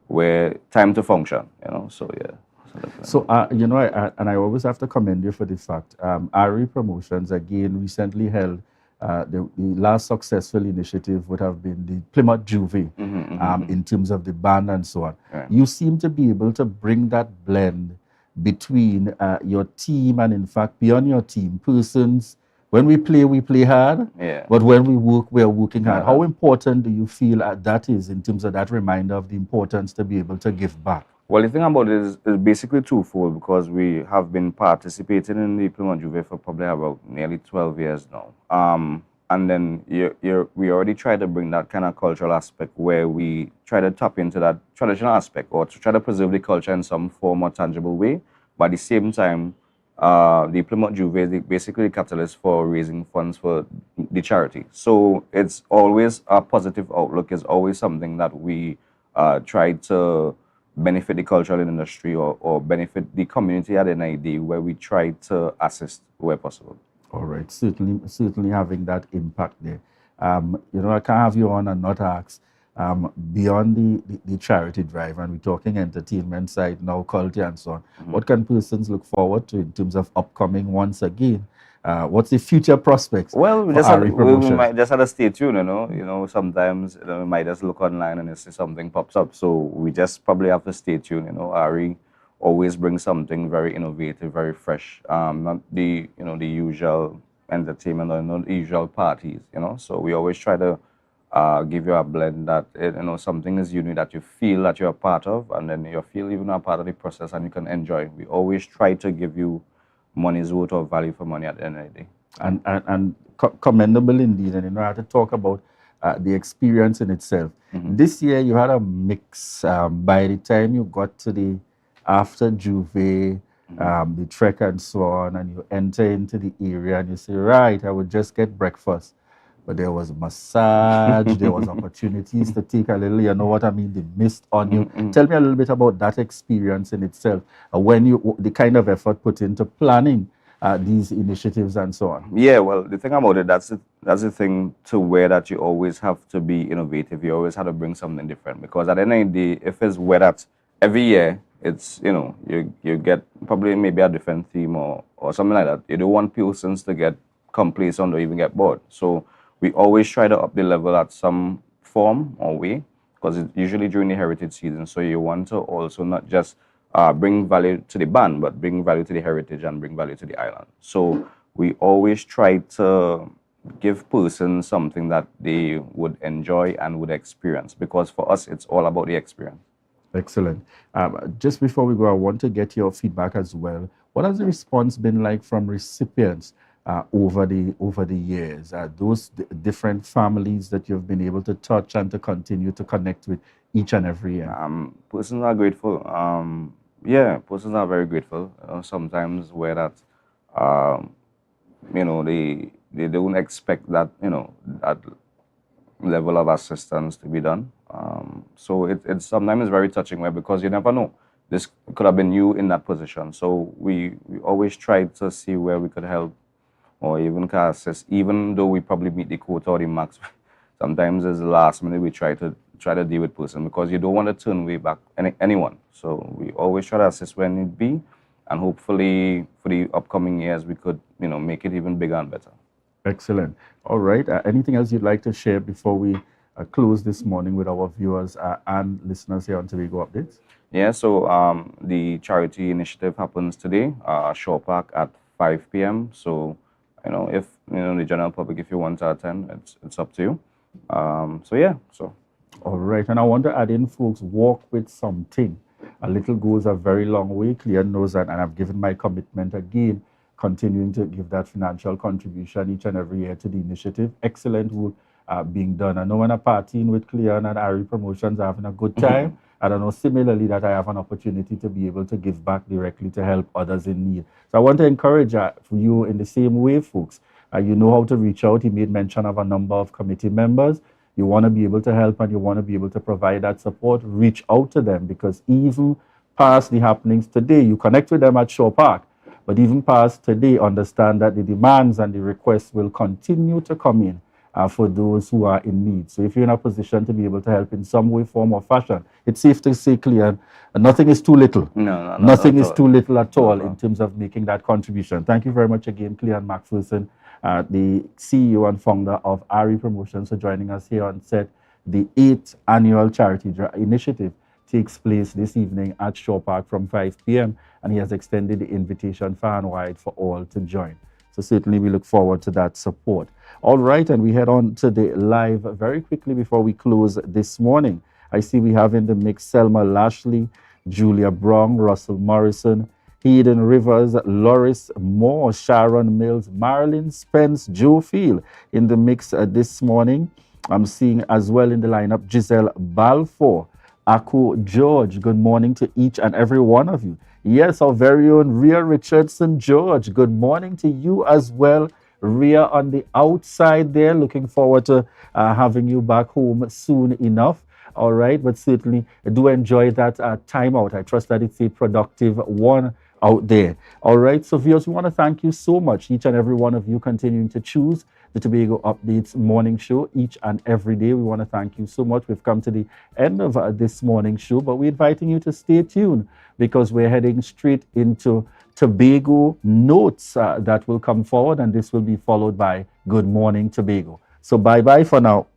we're time to function, you know. So yeah. So you know, I always have to commend you for the fact RE Promotions again recently held the last successful initiative would have been the Plymouth Juve in terms of the band and so on. You seem to be able to bring that blend between your team and, in fact, beyond your team, persons. When we play hard, but when we work, we are working hard. How important do you feel that is in terms of that reminder of the importance to be able to give back? Well, the thing about it is basically twofold, because we have been participating in the Plymouth Juve for probably about nearly 12 years now. And then we already try to bring that kind of cultural aspect where we try to tap into that traditional aspect, or to try to preserve the culture in some form or tangible way. But at the same time, the Plymouth Juve is basically the catalyst for raising funds for the charity. So it's always a positive outlook. It's always something that we try to benefit the cultural industry or benefit the community at an idea where we try to assist where possible. All right, certainly having that impact there. I can't have you on and not ask, beyond the charity drive, and we're talking entertainment side now, culture and so on, what can persons look forward to in terms of upcoming once again? What's the future prospects? Well, we might just have to stay tuned, sometimes we might just look online and see something pops up. So we just probably have to stay tuned, Ari always brings something very innovative, very fresh, not the the usual entertainment or not the usual parties, So we always try to give you a blend that something is unique that you feel that you're a part of, and then you feel even a part of the process and you can enjoy. We always try to give you money's worth of value for money at the end of the day. And commendable indeed. And I have to talk about the experience in itself. This year you had a mix. By the time you got to the after Juve, the trek and so on, and you enter into the area and you say, right, I would just get breakfast. But there was massage, there was opportunities to take a little, you know what I mean, the mist on you. Tell me a little bit about that experience in itself, the kind of effort put into planning these initiatives and so on. Yeah, well, the thing about it, that's the thing to where that you always have to be innovative. You always have to bring something different, because at the end of the day, if it's where that every year, it's, you get probably maybe a different theme or something like that. You don't want persons to get complacent or even get bored. So we always try to up the level at some form or way, because it's usually during the heritage season. So you want to also not just bring value to the band, but bring value to the heritage and bring value to the island. So we always try to give persons something that they would enjoy and would experience, because for us, it's all about the experience. Excellent. Just before we go, I want to get your feedback as well. What has the response been like from recipients over the years? Those different families that you've been able to touch and to continue to connect with each and every year? Persons are grateful. Persons are very grateful. Sometimes where that, they don't expect that, that level of assistance to be done. So it's sometimes very touching, because you never know. This could have been you in that position. So we always try to see where we could help or even can assist, even though we probably meet the quota or the max. Sometimes it's the last minute we try to deal with person, because you don't want to turn way back anyone. So we always try to assist when need be, and hopefully for the upcoming years we could make it even bigger and better. Excellent. All right. Anything else you'd like to share before we close this morning with our viewers and listeners here on Tobago Updates? Yeah, so the charity initiative happens today, Shaw Park at 5 p.m. So, if the general public, if you want to attend, it's up to you. All right, and I want to add in, folks, walk with something. A little goes a very long way. Clear knows that, and I've given my commitment again, continuing to give that financial contribution each and every year to the initiative. Excellent work being done. I know when I'm partying with Cleon and Ari Promotions, having a good time. I don't know, similarly, that I have an opportunity to be able to give back directly to help others in need. So I want to encourage you in the same way, folks. You know how to reach out. He made mention of a number of committee members. You want to be able to help and you want to be able to provide that support, reach out to them, because even past the happenings today, you connect with them at Shaw Park, but even past today, understand that the demands and the requests will continue to come in for those who are in need. So if you're in a position to be able to help in some way, form, or fashion, it's safe to say, clear, nothing is too little. Nothing is too little at all in terms of making that contribution. Thank you very much again, Cleon McPherson, the CEO and founder of Ari Promotions, for joining us here on set. The 8th annual charity initiative takes place this evening at Shaw Park from 5 p.m. and he has extended the invitation far and wide for all to join. So certainly we look forward to that support. All right, and we head on to the live very quickly before we close this morning. I see we have in the mix Selma Lashley, Julia Brown, Russell Morrison, Eden Rivers, Loris Moore, Sharon Mills, Marilyn Spence, Joe Field in the mix this morning. I'm seeing as well in the lineup Giselle Balfour, Aku George. Good morning to each and every one of you. Yes, our very own Rhea Richardson George. Good morning to you as well. Rhea on the outside there. Looking forward to having you back home soon enough. All right, but certainly do enjoy that time out. I trust that it's a productive one out there. All right, so viewers, we want to thank you so much, each and every one of you continuing to choose the Tobago Updates morning show each and every day. We want to thank you so much. We've come to the end of this morning show, but we're inviting you to stay tuned because we're heading straight into Tobago Notes that will come forward, and this will be followed by Good Morning Tobago. So bye-bye for now.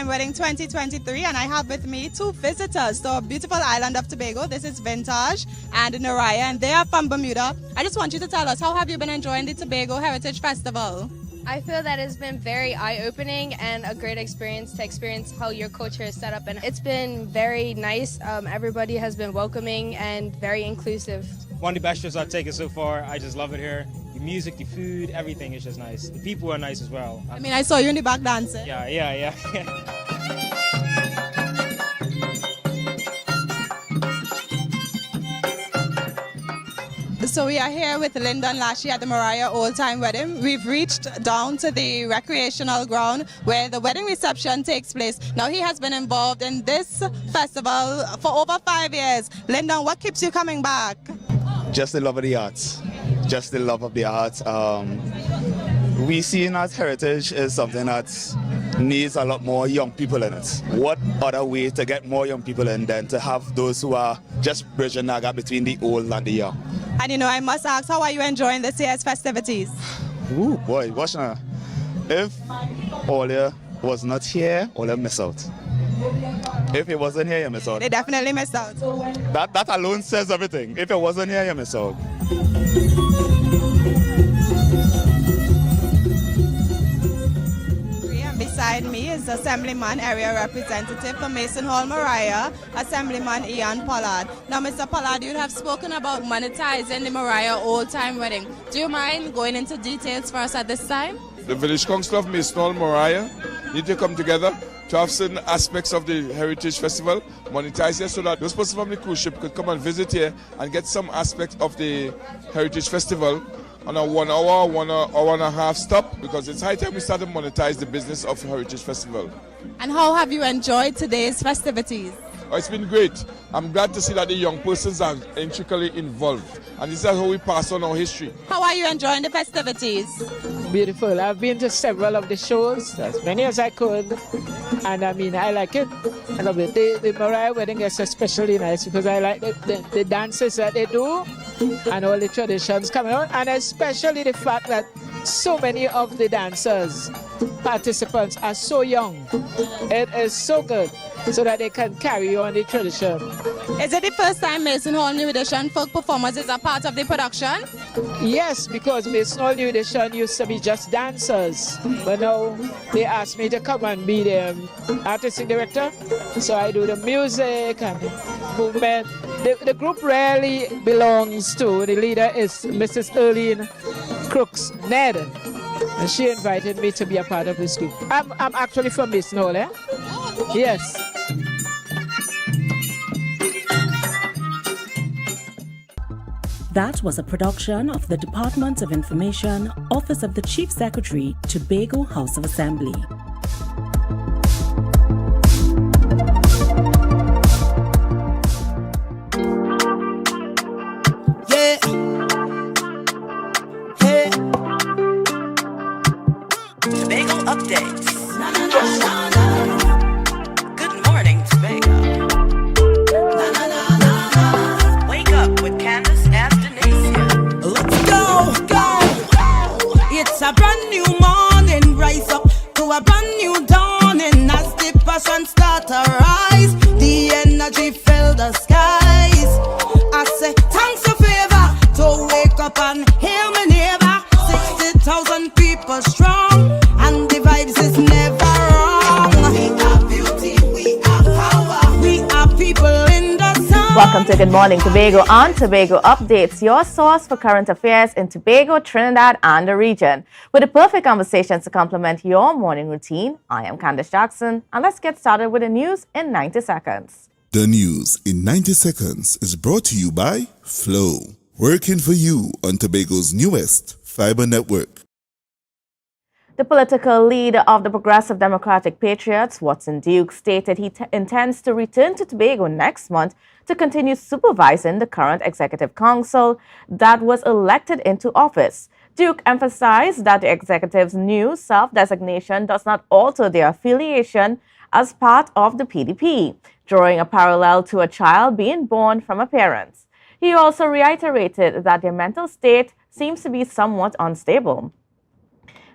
Wedding 2023, and I have with me two visitors to our beautiful island of Tobago. This is Vintage and Naraya, and they are from Bermuda. I just want you to tell us, how have you been enjoying the Tobago Heritage Festival? I feel that it's been very eye-opening and a great experience to experience how your culture is set up, and it's been very nice. Everybody has been welcoming and very inclusive. One of the best trips I've taken so far. I just love it here. The music, the food, everything is just nice. The people are nice as well. I mean, I saw you in the back dancing. Yeah. So we are here with Lyndon Lashley at the Mariah Old Time Wedding. We've reached down to the recreational ground where the wedding reception takes place. Now, he has been involved in this festival for over 5 years. Lyndon, what keeps you coming back? Just the love of the arts. Just the love of the arts. We see in art heritage is something that needs a lot more young people in it. What other way to get more young people in than to have those who are just bridging that gap between the old and the young? And you know, I must ask, how are you enjoying this year's festivities? Ooh, boy, watch now. If Olia was not here, Olia miss out. If it wasn't here, you miss out. They definitely missed out. That alone says everything. If it wasn't here, you miss out. Beside me is Assemblyman Area Representative for Mason Hall Mariah, Assemblyman Ian Pollard. Now, Mr. Pollard, you have spoken about monetizing the Mariah Old Time Wedding. Do you mind going into details for us at this time? The Village Council of Mason Hall Mariah need to come together to have certain aspects of the Heritage Festival monetized here so that those persons from the cruise ship could come and visit here and get some aspect of the Heritage Festival on a 1 hour, 1 hour and a half stop, because it's high time we start to monetize the business of Heritage Festival. And how have you enjoyed today's festivities? Oh, it's been great. I'm glad to see that the young persons are intricately involved, and this is how we pass on our history. How are you enjoying the festivities? Beautiful. I've been to several of the shows, as many as I could, and I mean, I like it. I love it. The Mariah wedding is especially nice because I like the dances that they do and all the traditions coming out, and especially the fact that so many of the dancers, participants are so young. It is so good so that they can carry on the tradition. Is it the first time Mason Hall New Edition folk performers is a part of the production? Yes, because Mason Hall New Edition used to be just dancers, but now they asked me to come and be the artistic director, so I do the music and the movement. The group rarely belongs to, the leader is Mrs. Erlene Crooks Ned, And she invited me to be a part of this group. I'm actually from Miss Knoll, eh? Yes. That was a production of the Department of Information, Office of the Chief Secretary, Tobago House of Assembly. Yeah. Hey. Tobago updates. Good morning, Tobago. Wake up with Candace and Denise. Let's go. It's a brand new morning. Rise up to a brand new dawning. As the passion start to rise, the energy fill the skies. I say thanks for favor to wake up and hear me neighbor. 60,000 people strong, and the vibes is never wrong. We are beauty, we are power, we are people in the sun. Welcome to Good Morning Tobago on Tobago Updates, your source for current affairs in Tobago, Trinidad, and the region. With the perfect conversations to complement your morning routine, I am Candace Jackson, and let's get started with the news in 90 seconds. The news in 90 seconds is brought to you by Flow, working for you on Tobago's newest fiber network. The political leader of the Progressive Democratic Patriots, Watson Duke, stated he intends to return to Tobago next month to continue supervising the current executive council that was elected into office. Duke emphasized that the executive's new self-designation does not alter their affiliation as part of the PDP, drawing a parallel to a child being born from a parent. He also reiterated that their mental state seems to be somewhat unstable.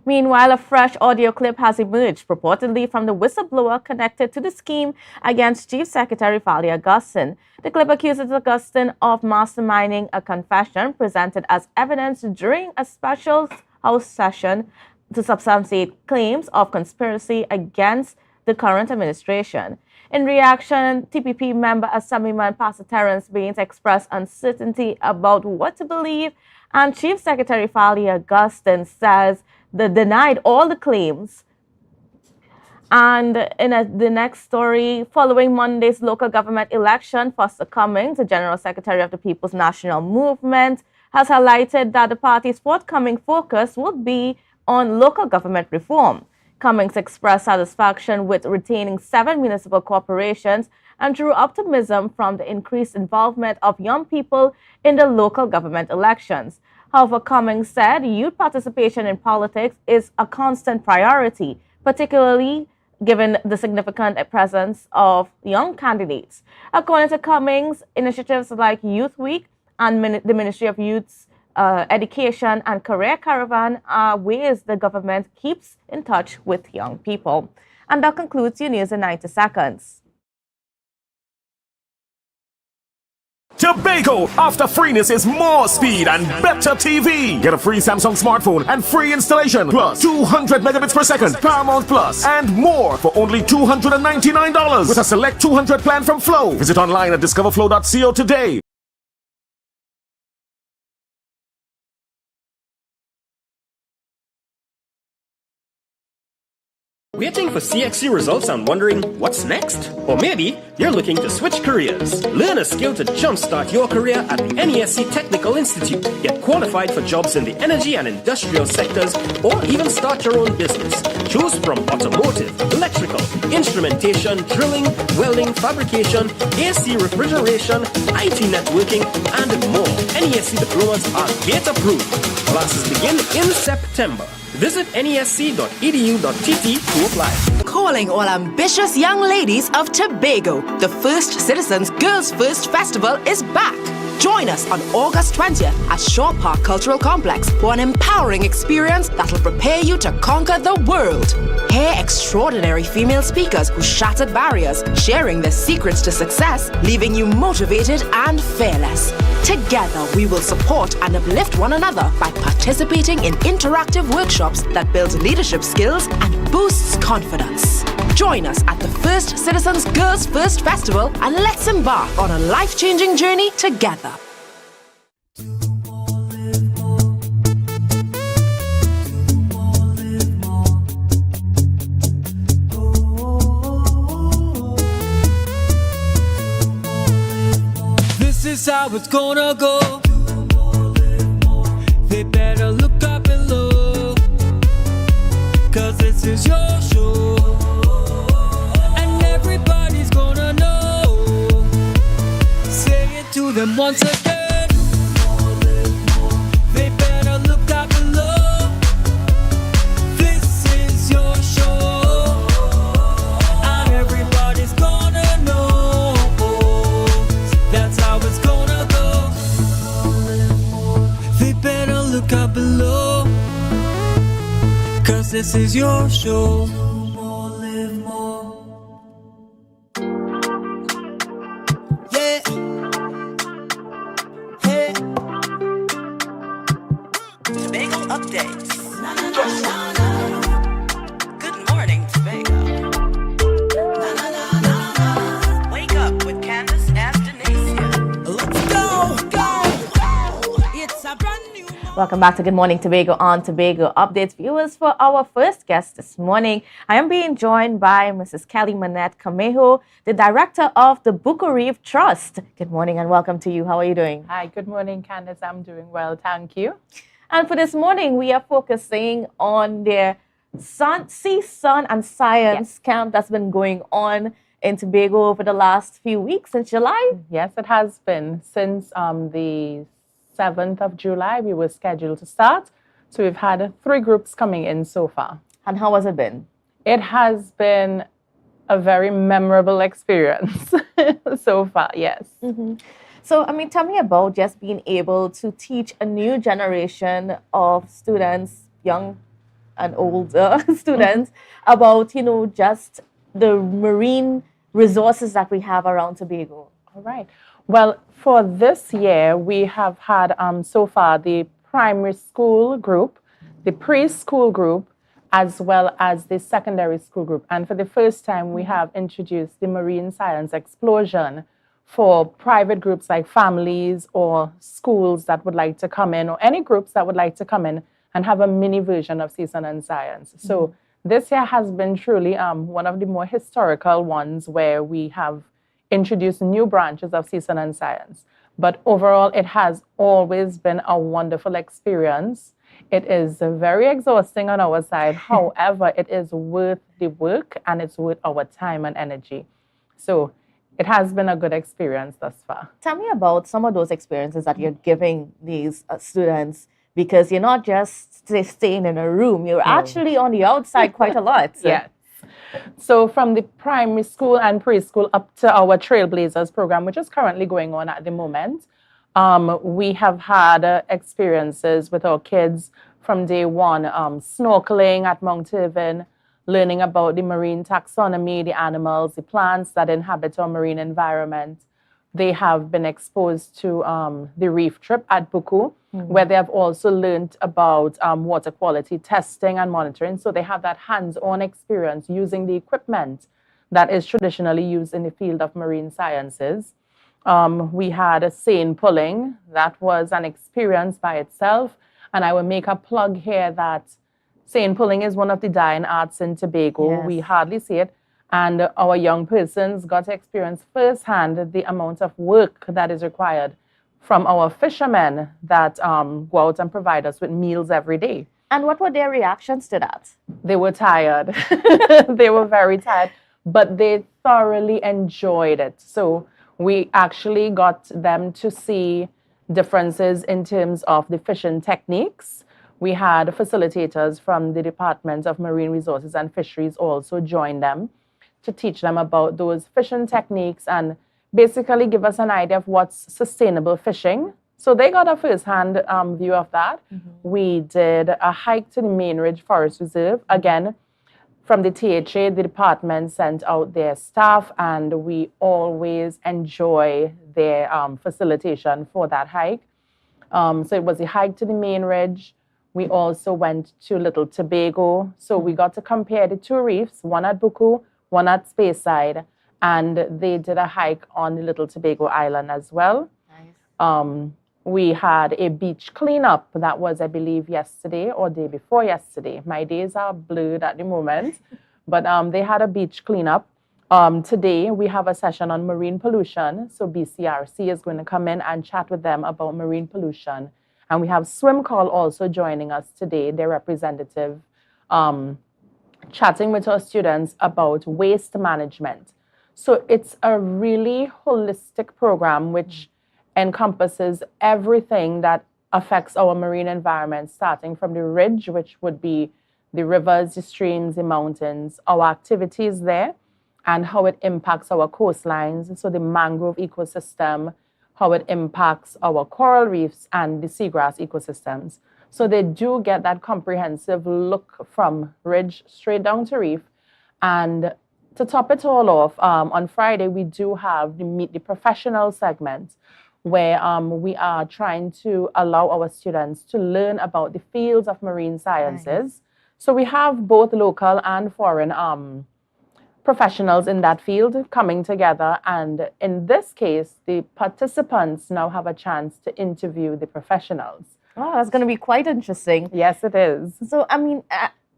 Meanwhile, a fresh audio clip has emerged, purportedly from the whistleblower connected to the scheme against Chief Secretary Fali Augustine. The clip accuses Augustine of masterminding a confession presented as evidence during a special House session to substantiate claims of conspiracy against the current administration. In reaction, TPP member Assemblyman Pastor Terence Baines expressed uncertainty about what to believe, and Chief Secretary Fali Augustine says they denied all the claims. And in the next story, following Monday's local government election, Foster Cummings, the General Secretary of the People's National Movement, has highlighted that the party's forthcoming focus will be on local government reform. Cummings expressed satisfaction with retaining 7 municipal corporations and drew optimism from the increased involvement of young people in the local government elections. However, Cummings said youth participation in politics is a constant priority, particularly given the significant presence of young candidates. According to Cummings, initiatives like Youth Week and the Ministry of Youth's Education and Career Caravan are ways the government keeps in touch with young people. And that concludes your news in 90 seconds. Tobago, after freeness is more speed and better TV. Get a free Samsung smartphone and free installation, plus 200 megabits per second, Paramount Plus, and more for only $299 with a select 200 plan from Flow. Visit online at discoverflow.co today. Waiting for CXC results and wondering what's next? Or maybe you're looking to switch careers. Learn a skill to jumpstart your career at the NESC Technical Institute. Get qualified for jobs in the energy and industrial sectors, or even start your own business. Choose from automotive, electrical, instrumentation, drilling, welding, fabrication, AC refrigeration, IT networking, and more. NESC diplomas are gate approved. Classes begin in September. Visit nesc.edu.tt to apply. Calling all ambitious young ladies of Tobago, the First Citizens Girls First Festival is back. Join us on August 20th at Shaw Park Cultural Complex for an empowering experience that'll prepare you to conquer the world. Hear extraordinary female speakers who shattered barriers, sharing their secrets to success, leaving you motivated and fearless. Together, we will support and uplift one another by participating in interactive workshops that build leadership skills and boosts confidence. Join us at the First Citizens Girls First Festival and let's embark on a life-changing journey together. This is how it's gonna go. They better look up below, 'cause this is your show, and everybody's gonna know. Say it to them once again. They better look up below. This is your show, and everybody's gonna know. That's how it's gonna go. They better look up below, 'cause this is your show. Live more. Yeah. Hey. Tobago updates. Good morning, Tobago. Wake up with Candace and Denasia. Let's go, go. It's a brand new. Welcome back to Good Morning Tobago on Tobago Updates. Viewers, for our first guest this morning, I am being joined by Mrs. Kelly Manette Camejo, the director of the Buko Reef Trust. Good morning and welcome to you. How are you doing? Hi, good morning, Candace. I'm doing well, thank you. And for this morning, we are focusing on their Sea, Sun and Science camp that's been going on in Tobago over the last few weeks since July. Yes, it has been. Since the 7th of July, we were scheduled to start. So we've had 3 groups coming in so far. And how has it been? It has been a very memorable experience so far, yes. Mm-hmm. So, I mean, tell me about just being able to teach a new generation of students, young and older students, about, just the marine resources that we have around Tobago. All right. Well, for this year, we have had so far the primary school group, the preschool group, as well as the secondary school group. And for the first time, we have introduced the marine science explosion for private groups like families or schools that would like to come in, or any groups that would like to come in and have a mini version of Sea, Sun and Science. So this year has been truly one of the more historical ones where we have introduced new branches of Sea, Sun and Science. But overall, it has always been a wonderful experience. It is very exhausting on our side. However, it is worth the work and it's worth our time and energy. So it has been a good experience thus far. Tell me about some of those experiences that you're giving these students, because you're not just staying in a room, you're actually on the outside quite a lot. Yes. So from the primary school and preschool up to our Trailblazers program, which is currently going on at the moment, we have had experiences with our kids from day one, snorkeling at Mount Irving, learning about the marine taxonomy, the animals, the plants that inhabit our marine environment. They have been exposed to the reef trip at Buko, where they have also learned about water quality testing and monitoring. So they have that hands-on experience using the equipment that is traditionally used in the field of marine sciences. We had a seine pulling. That was an experience by itself. And I will make a plug here that seine pulling is one of the dying arts in Tobago. Yes. We hardly see it. And our young persons got to experience firsthand the amount of work that is required from our fishermen that go out and provide us with meals every day. And what were their reactions to that? They were tired. They were very tired, but they thoroughly enjoyed it. So we actually got them to see differences in terms of the fishing techniques. We had facilitators from the Department of Marine Resources and Fisheries also join them to teach them about those fishing techniques and basically give us an idea of what's sustainable fishing. So they got a first-hand view of that. We did a hike to the Main Ridge Forest Reserve. Again, from the THA, the department sent out their staff, and we always enjoy their facilitation for that hike. So it was a hike to the Main Ridge. We also went to Little Tobago. So we got to compare the 2 reefs, one at Buko, one at Speyside, and they did a hike on the Little Tobago Island as well. Nice. We had a beach cleanup that was, I believe, yesterday or day before yesterday. My days are blurred at the moment, but they had a beach cleanup Today, we have a session on marine pollution. So BCRC is going to come in and chat with them about marine pollution. And we have Swim Call also joining us today, their representative, chatting with our students about waste management. So it's a really holistic program which encompasses everything that affects our marine environment, starting from the ridge, which would be the rivers, the streams, the mountains, our activities there, and how it impacts our coastlines, so the mangrove ecosystem, how it impacts our coral reefs and the seagrass ecosystems. So they do get that comprehensive look from ridge straight down to reef. And to top it all off, on Friday, we do have the Meet the Professional segment, where we are trying to allow our students to learn about the fields of marine sciences. Nice. So we have both local and foreign professionals in that field coming together. And in this case, the participants now have a chance to interview the professionals. Oh, that's going to be quite interesting. Yes, it is. So, I mean,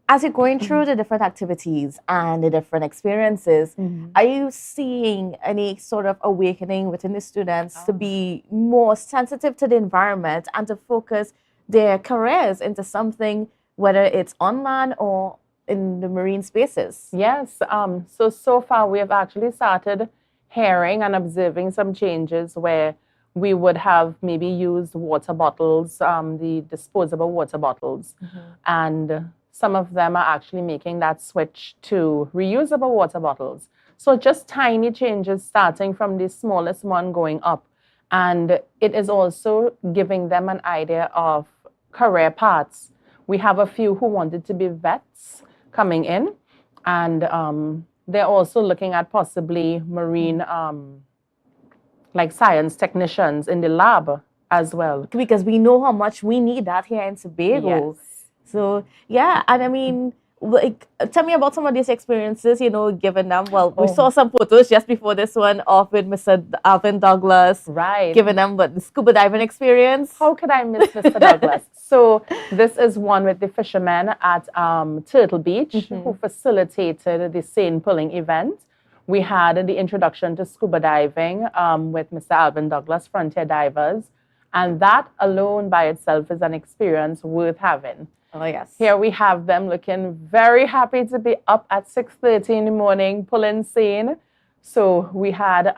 as you're going through the different activities and the different experiences, are you seeing any sort of awakening within the students to be more sensitive to the environment and to focus their careers into something, whether it's on land or in the marine spaces? Yes. So far we have actually started hearing and observing some changes where we would have maybe used water bottles, the disposable water bottles, and some of them are actually making that switch to reusable water bottles. So just tiny changes starting from the smallest one going up. And it is also giving them an idea of career paths. We have a few who wanted to be vets coming in, and they're also looking at possibly marine, like science technicians in the lab as well. Because we know how much we need that here in Tobago. Yes. So, yeah, and I mean, like, tell me about some of these experiences, you know, given them. Well, we saw some photos just before this one of with Mr. Alvin Douglas. Right. Giving them the scuba diving experience. How could I miss Mr. Douglas? So this is one with the fishermen at Turtle Beach who facilitated the seine pulling event. We had the introduction to scuba diving with Mr. Alvin Douglas, Frontier Divers. And that alone by itself is an experience worth having. Oh, yes. Here we have them looking very happy to be up at 6:30 in the morning, pulling seine. So we had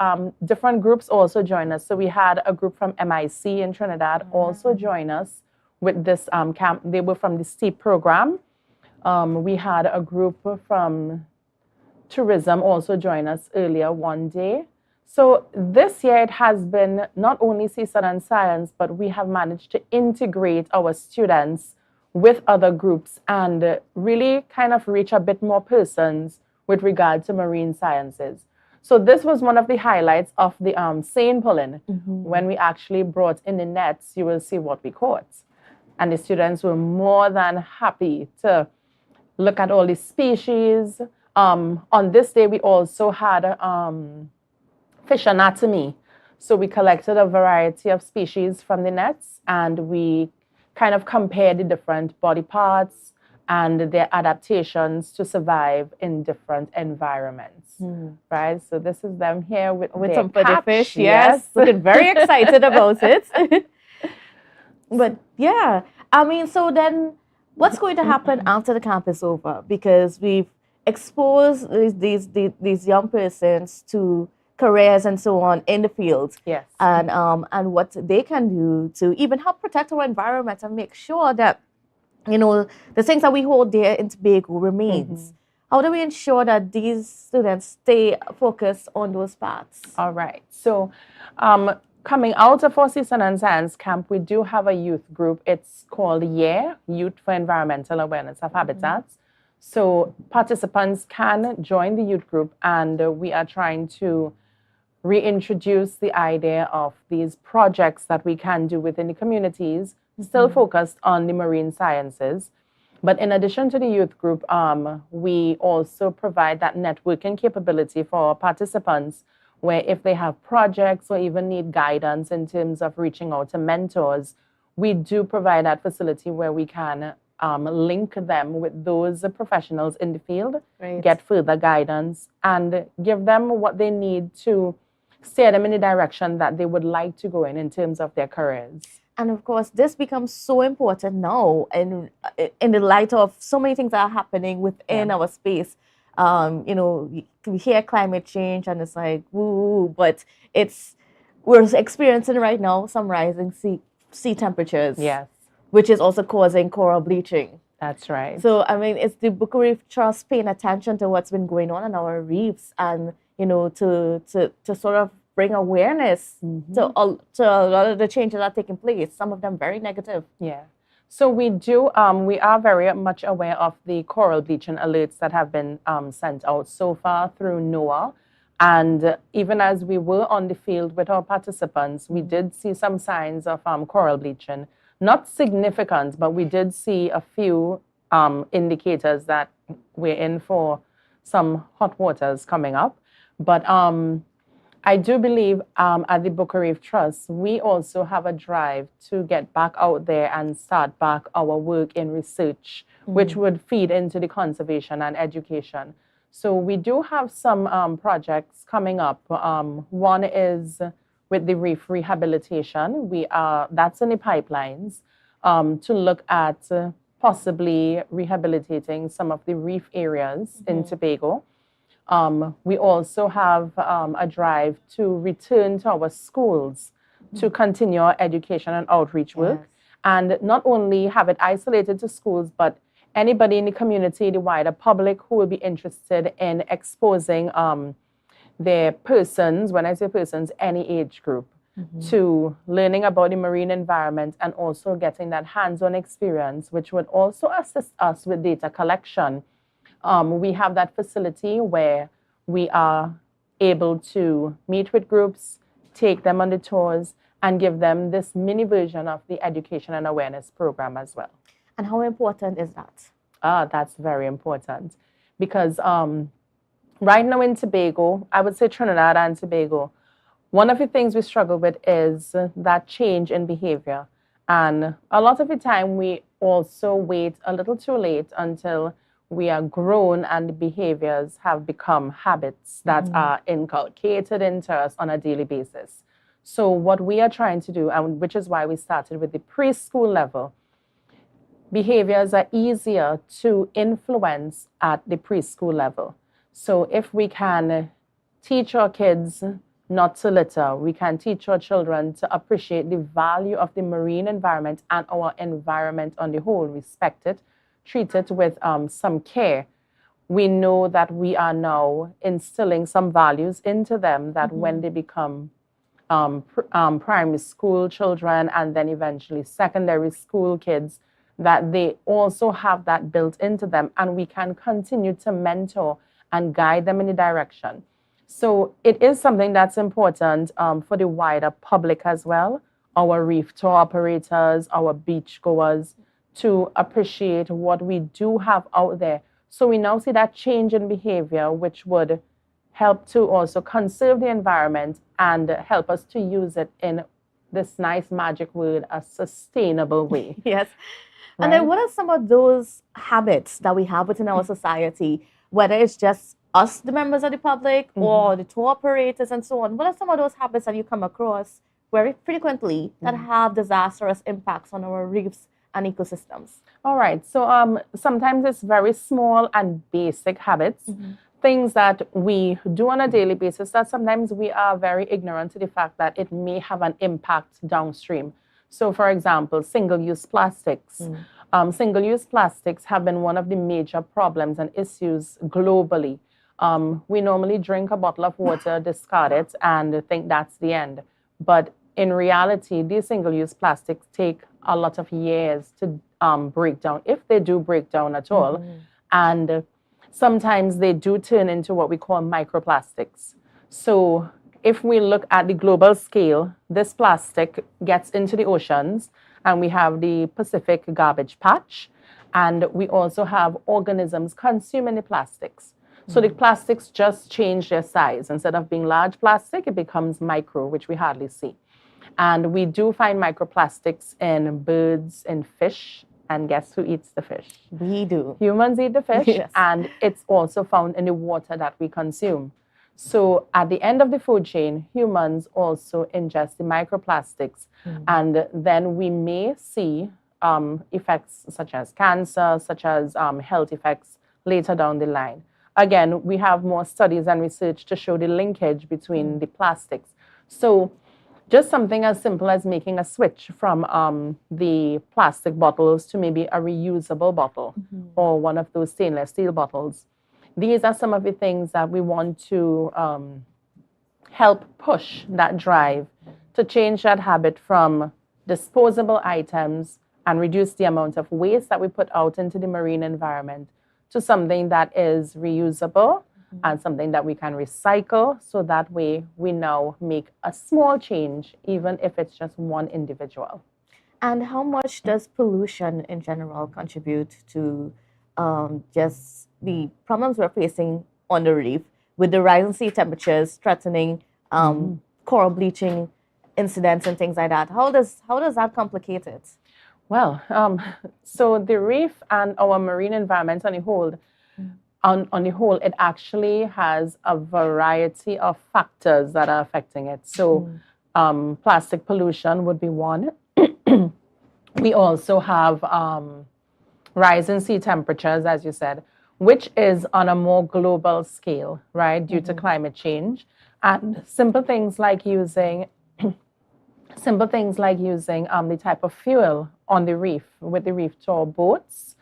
different groups also join us. So we had a group from MIC in Trinidad also join us with this camp. They were from the STEEP program. We had a group from tourism also join us earlier one day. So this year it has been not only season and science, but we have managed to integrate our students with other groups and really kind of reach a bit more persons with regard to marine sciences. So this was one of the highlights of the seine pulling. When we actually brought in the nets, you will see what we caught. And the students were more than happy to look at all the species. On this day, we also had fish anatomy. So we collected a variety of species from the nets and we kind of compared the different body parts and their adaptations to survive in different environments, right? So this is them here with some pretty fish, yes. Looking very excited about it. But yeah, I mean, so then what's going to happen after the camp is over? Because we've exposed these young persons to careers and so on in the field. Yes. And what they can do to even help protect our environment and make sure that, you know, the things that we hold dear in Tobago remains. How do we ensure that these students stay focused on those paths? All right. So coming out of our season and science camp, we do have a youth group. It's called Youth for Environmental Awareness of Habitats. So participants can join the youth group and we are trying to reintroduce the idea of these projects that we can do within the communities, still focused on the marine sciences. But in addition to the youth group, we also provide that networking capability for our participants, where if they have projects or even need guidance in terms of reaching out to mentors, we do provide that facility where we can link them with those professionals in the field, Right. get further guidance, and give them what they need to steer them in the direction that they would like to go in terms of their careers. And of course, this becomes so important now in the light of so many things that are happening within our space. You know, we hear climate change and it's like, woo, but we're experiencing right now some rising sea temperatures. Yes. Which is also causing coral bleaching. That's right. So, I mean, it's the Book Reef Trust paying attention to what's been going on in our reefs and, you know, to sort of bring awareness to a lot of the changes that are taking place, some of them very negative. Yeah. So we are very much aware of the coral bleaching alerts that have been sent out so far through NOAA. And even as we were on the field with our participants, we did see some signs of coral bleaching. Not significant, but we did see a few indicators that we're in for some hot waters coming up. But I do believe at the Book Reef Trust, we also have a drive to get back out there and start back our work in research, which would feed into the conservation and education. So we do have some projects coming up. One is with the reef rehabilitation. That's in the pipelines to look at possibly rehabilitating some of the reef areas in Tobago. We also have a drive to return to our schools to continue our education and outreach work. And not only have it isolated to schools, but anybody in the community, the wider public who will be interested in exposing their persons, when I say persons, any age group, to learning about the marine environment and also getting that hands-on experience, which would also assist us with data collection. We have that facility where we are able to meet with groups, take them on the tours, and give them this mini version of the education and awareness program as well. And how important is that? That's very important because right now in Tobago, I would say Trinidad and Tobago, one of the things we struggle with is that change in behavior. And a lot of the time we also wait a little too late until we are grown and the behaviors have become habits that are inculcated into us on a daily basis. So what we are trying to do, and which is why we started with the preschool level, behaviors are easier to influence at the preschool level. So if we can teach our kids not to litter, we can teach our children to appreciate the value of the marine environment and our environment on the whole, respect it, treat it with some care. We know that we are now instilling some values into them that when they become primary school children and then eventually secondary school kids, that they also have that built into them and we can continue to mentor and guide them in the direction. So it is something that's important for the wider public as well, our reef tour operators, our beach goers, to appreciate what we do have out there. So we now see that change in behavior, which would help to also conserve the environment and help us to use it in this nice magic word, a sustainable way. Yes. And then what are some of those habits that we have within our society, whether it's just us, the members of the public, or the tour operators and so on? What are some of those habits that you come across very frequently that have disastrous impacts on our reefs and ecosystems? All right. So sometimes it's very small and basic habits, things that we do on a daily basis that sometimes we are very ignorant to the fact that it may have an impact downstream. So, for example, single-use plastics. Single-use plastics have been one of the major problems and issues globally. We normally drink a bottle of water, discard it, and think that's the end. But in reality, these single-use plastics take a lot of years to break down, if they do break down at all. And sometimes they do turn into what we call microplastics. So if we look at the global scale, this plastic gets into the oceans, and we have the Pacific garbage patch, and we also have organisms consuming the plastics. So the plastics just change their size. Instead of being large plastic, it becomes micro, which we hardly see. And we do find microplastics in birds, in fish, And guess who eats the fish? We do. Humans eat the fish, Yes. and it's also found in the water that we consume. So at the end of the food chain, humans also ingest the microplastics, and then we may see effects such as cancer, such as health effects later down the line. Again, we have more studies and research to show the linkage between the plastics. So just something as simple as making a switch from the plastic bottles to maybe a reusable bottle or one of those stainless steel bottles. These are some of the things that we want to help push that drive to change that habit from disposable items and reduce the amount of waste that we put out into the marine environment to something that is reusable and something that we can recycle, so that way we now make a small change, even if it's just one individual. And how much does pollution in general contribute to just the problems we're facing on the reef with the rising sea temperatures threatening coral bleaching incidents and things like that? How does that complicate it? Well, so the reef and our marine environment on the whole, it actually has a variety of factors that are affecting it. So plastic pollution would be one. We also have rising sea temperatures, as you said, which is on a more global scale, right, due to climate change. And simple things like using the type of fuel on the reef with the reef tour boats,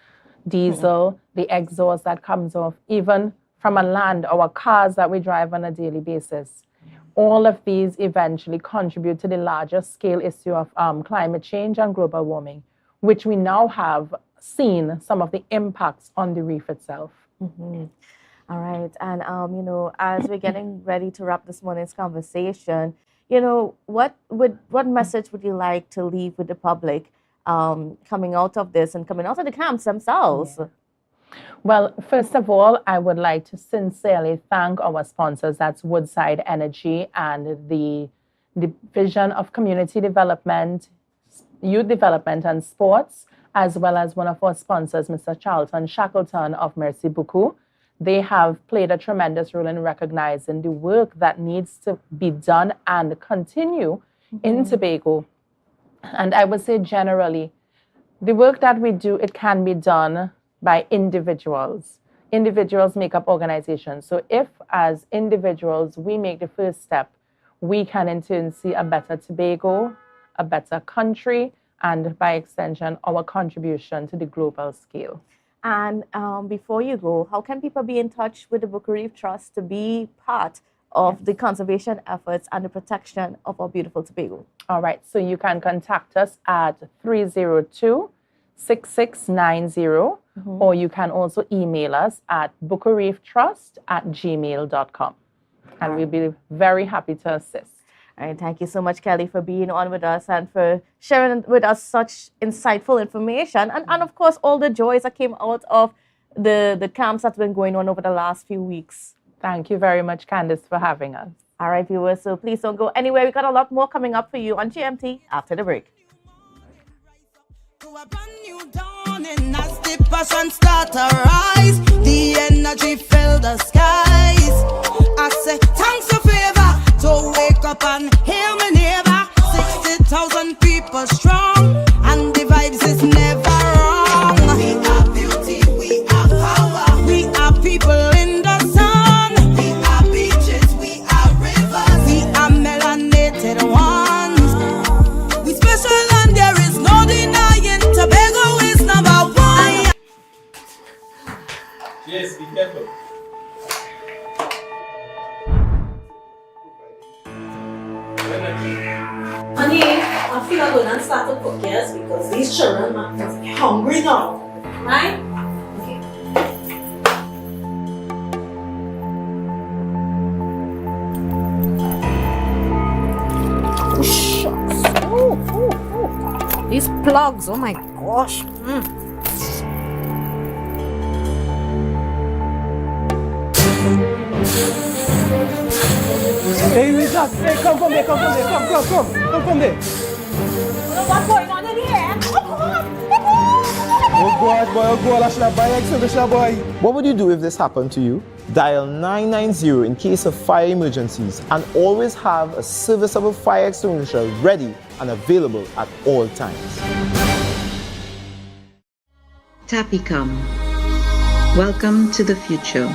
diesel, the exhaust that comes off, even from a land, our cars that we drive on a daily basis. All of these eventually contribute to the larger scale issue of climate change and global warming, which we now have seen some of the impacts on the reef itself. All right. And, as we're getting ready to wrap this morning's conversation, what message would you like to leave with the public coming out of this and coming out of the camps themselves? Yeah. Well, first of all, I would like to sincerely thank our sponsors. That's Woodside Energy and the Division of Community Development, Youth Development and Sports, as well as one of our sponsors, Mr. Charlton Shackleton of Merci Beaucoup. They have played a tremendous role in recognizing the work that needs to be done and continue in Tobago. And I would say generally, the work that we do, it can be done by individuals. Individuals make up organizations. So if as individuals we make the first step, we can in turn see a better Tobago, a better country, and by extension, our contribution to the global scale. And before you go, how can people be in touch with the Boca Reef Trust to be part of the conservation efforts and the protection of our beautiful Tobago? All right, so you can contact us at 302-6690, or you can also email us at bocareeftrust@gmail.com. And we'll be very happy to assist. All right, thank you so much, Kelly, for being on with us and for sharing with us such insightful information. And of course, all the joys that came out of the camps that's been going on over the last few weeks. Thank you very much, Candice, for having us. All right, viewers, so please don't go anywhere. We got a lot more coming up for you on GMT after the break. As the passion start to rise, the energy fill the skies. I say thanks for favor to wake up and hear me neighbor. 60,000 people strong, and the vibes is never wrong. We are beauty, we are power, we are people in the sun. We are beaches, we are rivers, we are melanated ones. We special and there is no denying Tobago is number one. Yes, be careful. Honey, I feel I'm going to start to cook, yes, because these children are hungry now, right? Okay. Oh, shucks. Oh. These plugs, oh my gosh. Hey, Rizak, hey, come from there. Come from there. What's going on in here? Oh, come on. What would you do if this happened to you? Dial 990 in case of fire emergencies and always have a serviceable fire extinguisher ready and available at all times. Tapicom. Welcome to the future.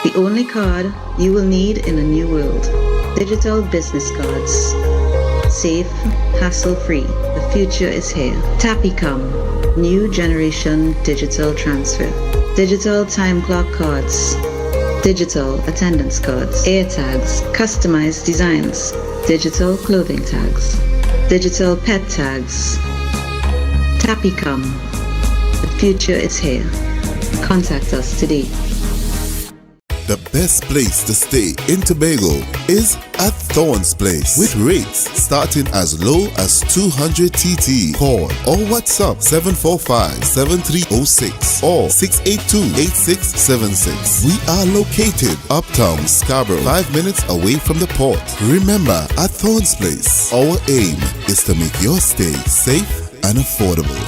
The only card you will need in a new world. Digital business cards. Safe, hassle-free. The future is here. Tapicom. New generation digital transfer. Digital time clock cards. Digital attendance cards. Air tags. Customized designs. Digital clothing tags. Digital pet tags. Tapicom. The future is here. Contact us today. The best place to stay in Tobago is at Thorn's Place with rates starting as low as 200 TT. Call or WhatsApp 745-7306 or 682-8676. We are located uptown Scarborough, 5 minutes away from the port. Remember, at Thorn's Place, our aim is to make your stay safe and affordable.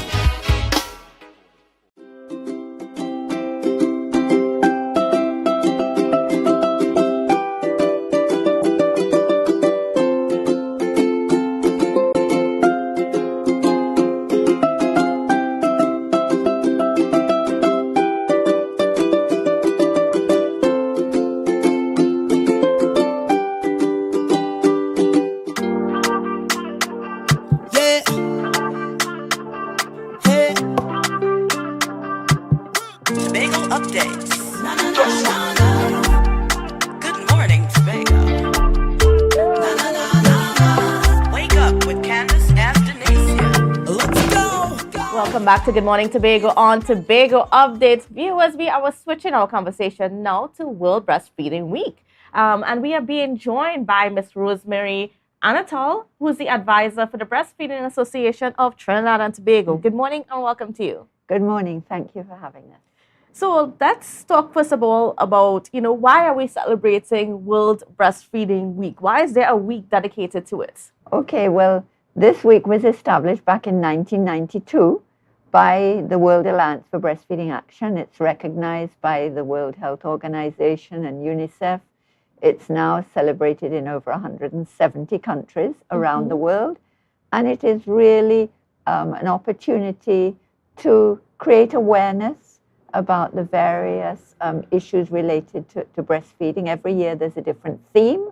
Back to Good Morning Tobago on Tobago Updates. Viewers, we are switching our conversation now to World Breastfeeding Week. And we are being joined by Miss Rosemary Anatol, who is the advisor for the Breastfeeding Association of Trinidad and Tobago. Good morning and welcome to you. Good morning. Thank you for having us. So let's talk first of all about, why are we celebrating World Breastfeeding Week? Why is there a week dedicated to it? Okay, well, this week was established back in 1992. By the World Alliance for Breastfeeding Action. It's recognized by the World Health Organization and UNICEF. It's now celebrated in over 170 countries around the world. And it is really an opportunity to create awareness about the various issues related to breastfeeding. Every year there's a different theme.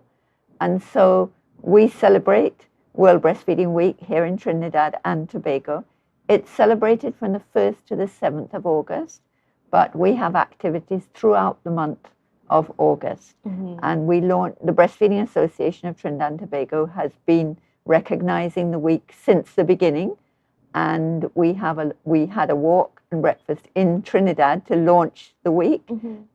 And so we celebrate World Breastfeeding Week here in Trinidad and Tobago. It's celebrated from the 1st to the 7th of August, but we have activities throughout the month of August. And we launched, the Breastfeeding Association of Trinidad and Tobago has been recognizing the week since the beginning. And we had a walk and breakfast in Trinidad to launch the week.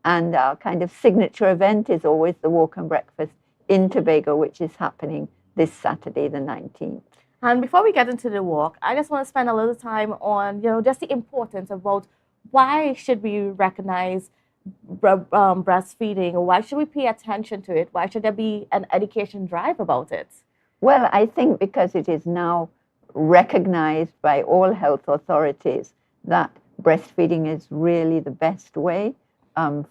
And our kind of signature event is always the walk and breakfast in Tobago, which is happening this Saturday, the 19th. And before we get into the walk, I just want to spend a little time on, just the importance about why should we recognize breastfeeding, or why should we pay attention to it? Why should there be an education drive about it? Well, I think because it is now recognized by all health authorities that breastfeeding is really the best way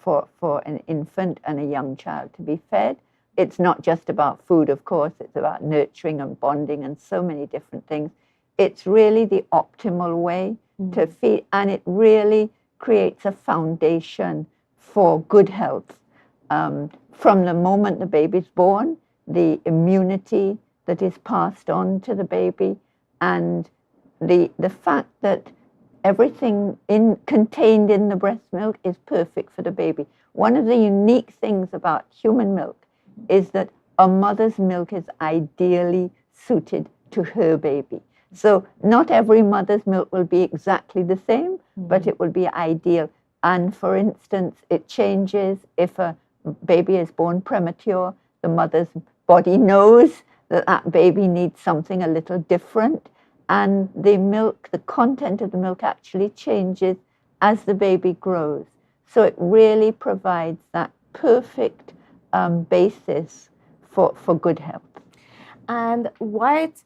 for an infant and a young child to be fed. It's not just about food, of course. It's about nurturing and bonding and so many different things. It's really the optimal way to feed, and it really creates a foundation for good health. From the moment the baby's born, the immunity that is passed on to the baby, and the fact that everything contained in the breast milk is perfect for the baby. One of the unique things about human milk is that a mother's milk is ideally suited to her baby. So not every mother's milk will be exactly the same, but it will be ideal. And for instance, it changes if a baby is born premature. The mother's body knows that that baby needs something a little different. And the milk, the content of the milk actually changes as the baby grows. So it really provides that perfect basis for good health. And what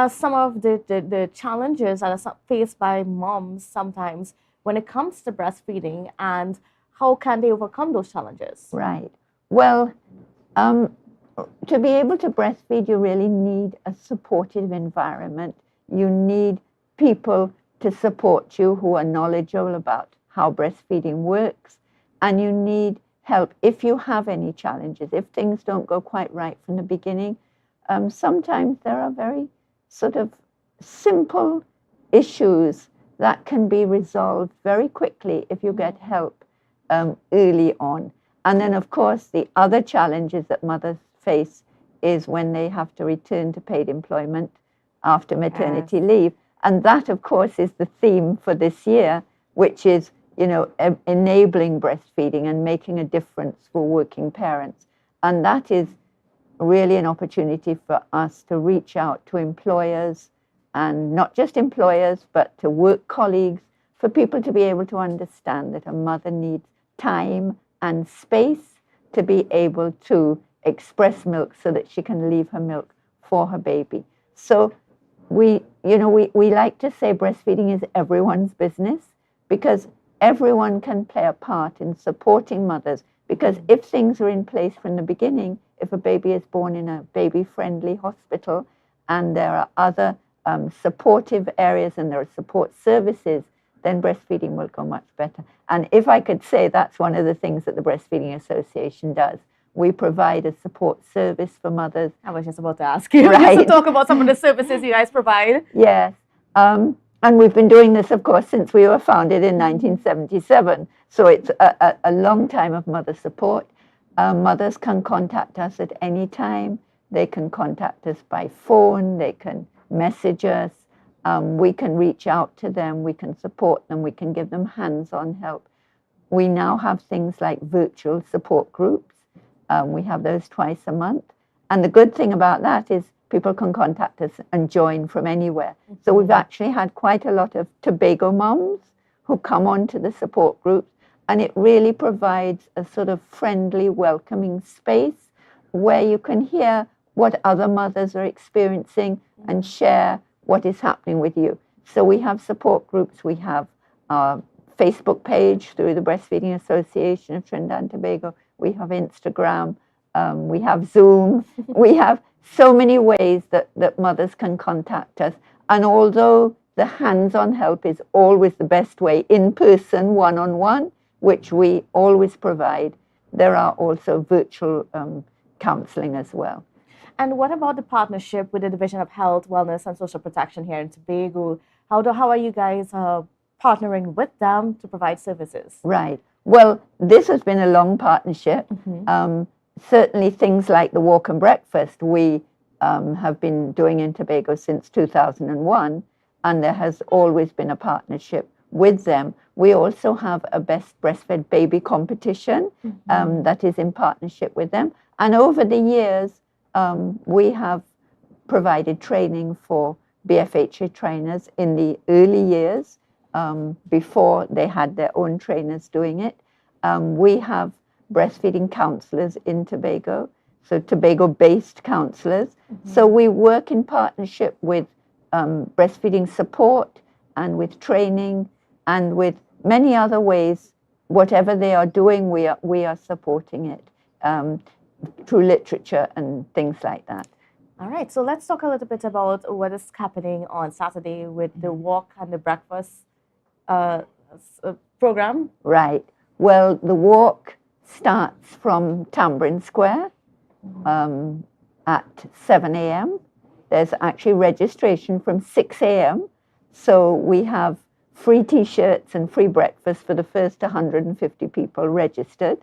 some of the challenges that are faced by moms sometimes when it comes to breastfeeding, and how can they overcome those challenges? Right. Well, to be able to breastfeed, you really need a supportive environment. You need people to support you who are knowledgeable about how breastfeeding works, and you need help if you have any challenges, if things don't go quite right from the beginning. Sometimes there are very sort of simple issues that can be resolved very quickly if you get help early on. And then, of course, the other challenges that mothers face is when they have to return to paid employment after maternity leave. And that, of course, is the theme for this year, which is, you know, enabling breastfeeding and making a difference for working parents. And that is really an opportunity for us to reach out to employers, and not just employers, but to work colleagues, for people to be able to understand that a mother needs time and space to be able to express milk so that she can leave her milk for her baby. So we like to say breastfeeding is everyone's business, because everyone can play a part in supporting mothers. Because if things are in place from the beginning, if a baby is born in a baby-friendly hospital and there are other supportive areas and there are support services, then breastfeeding will go much better. And if I could say, that's one of the things that the Breastfeeding Association does. We provide a support service for mothers. I was just about to ask you to talk about some of the services you guys provide. Yes. And we've been doing this, of course, since we were founded in 1977. So it's a long time of mother support. Mothers can contact us at any time. They can contact us by phone. They can message us. We can reach out to them. We can support them. We can give them hands-on help. We now have things like virtual support groups. We have those twice a month. And the good thing about that is people can contact us and join from anywhere. So we've actually had quite a lot of Tobago moms who come onto the support groups, and it really provides a sort of friendly, welcoming space where you can hear what other mothers are experiencing and share what is happening with you. So we have support groups. We have our Facebook page through the Breastfeeding Association of Trinidad and Tobago. We have Instagram. We have Zoom. We have so many ways that mothers can contact us. And although the hands-on help is always the best way, in person, one-on-one, which we always provide, there are also virtual counseling as well. And what about the partnership with the Division of Health, Wellness and Social Protection here in Tobago? How are you guys partnering with them to provide services? Right. Well, this has been a long partnership. Certainly things like the walk and breakfast we have been doing in Tobago since 2001, and there has always been a partnership with them. We also have a Best Breastfed Baby competition that is in partnership with them. And over the years, we have provided training for BFHA trainers in the early years before they had their own trainers doing it. We have breastfeeding counselors in Tobago, so Tobago-based counselors. So we work in partnership with breastfeeding support and with training and with many other ways. Whatever they are doing, we are supporting it through literature and things like that. All right, so let's talk a little bit about what is happening on Saturday with the walk and the breakfast program. Right. Well, the walk starts from Tambourine Square at 7 a.m. There's actually registration from 6 a.m. So we have free T-shirts and free breakfast for the first 150 people registered.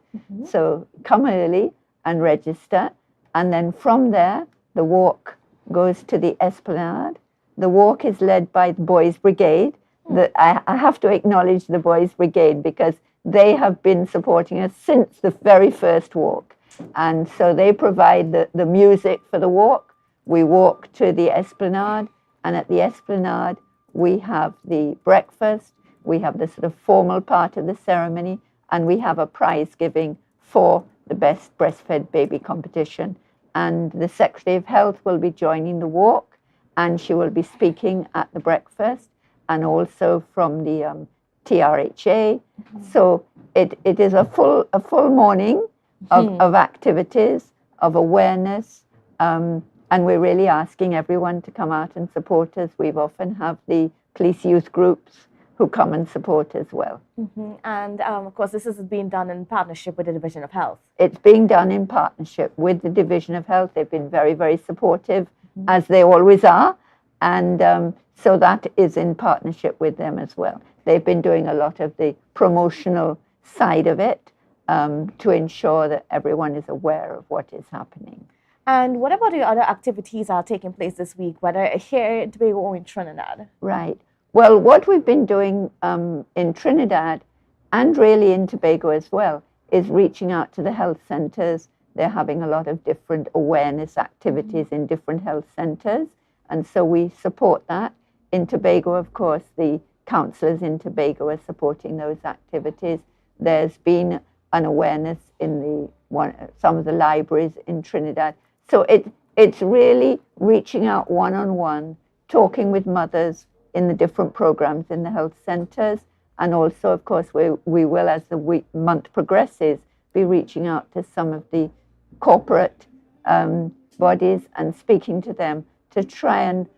So come early and register. And then from there, the walk goes to the Esplanade. The walk is led by the Boys Brigade. I have to acknowledge the Boys Brigade because they have been supporting us since the very first walk. And so they provide the music for the walk. We walk to the Esplanade, and at the Esplanade, we have the breakfast, we have the sort of formal part of the ceremony, and we have a prize giving for the Best Breastfed Baby competition. And the Secretary of Health will be joining the walk, and she will be speaking at the breakfast, and also from the TRHA. So it is a full morning of activities, of awareness, and we're really asking everyone to come out and support us. We've often have the police youth groups who come and support as well. And of course, this is being done in partnership with the Division of Health. It's being done in partnership with the Division of Health. They've been very, very supportive, as they always are. And so that is in partnership with them as well. They've been doing a lot of the promotional side of it to ensure that everyone is aware of what is happening. And what about the other activities that are taking place this week, whether here in Tobago or in Trinidad? Right. Well, what we've been doing in Trinidad and really in Tobago as well is reaching out to the health centres. They're having a lot of different awareness activities in different health centres. And so we support that. In Tobago, of course, the counsellors in Tobago are supporting those activities. There's been an awareness in some of the libraries in Trinidad. So it's really reaching out one-on-one, talking with mothers in the different programs in the health centres. And also, of course, we will, as the month progresses, be reaching out to some of the corporate bodies and speaking to them to try and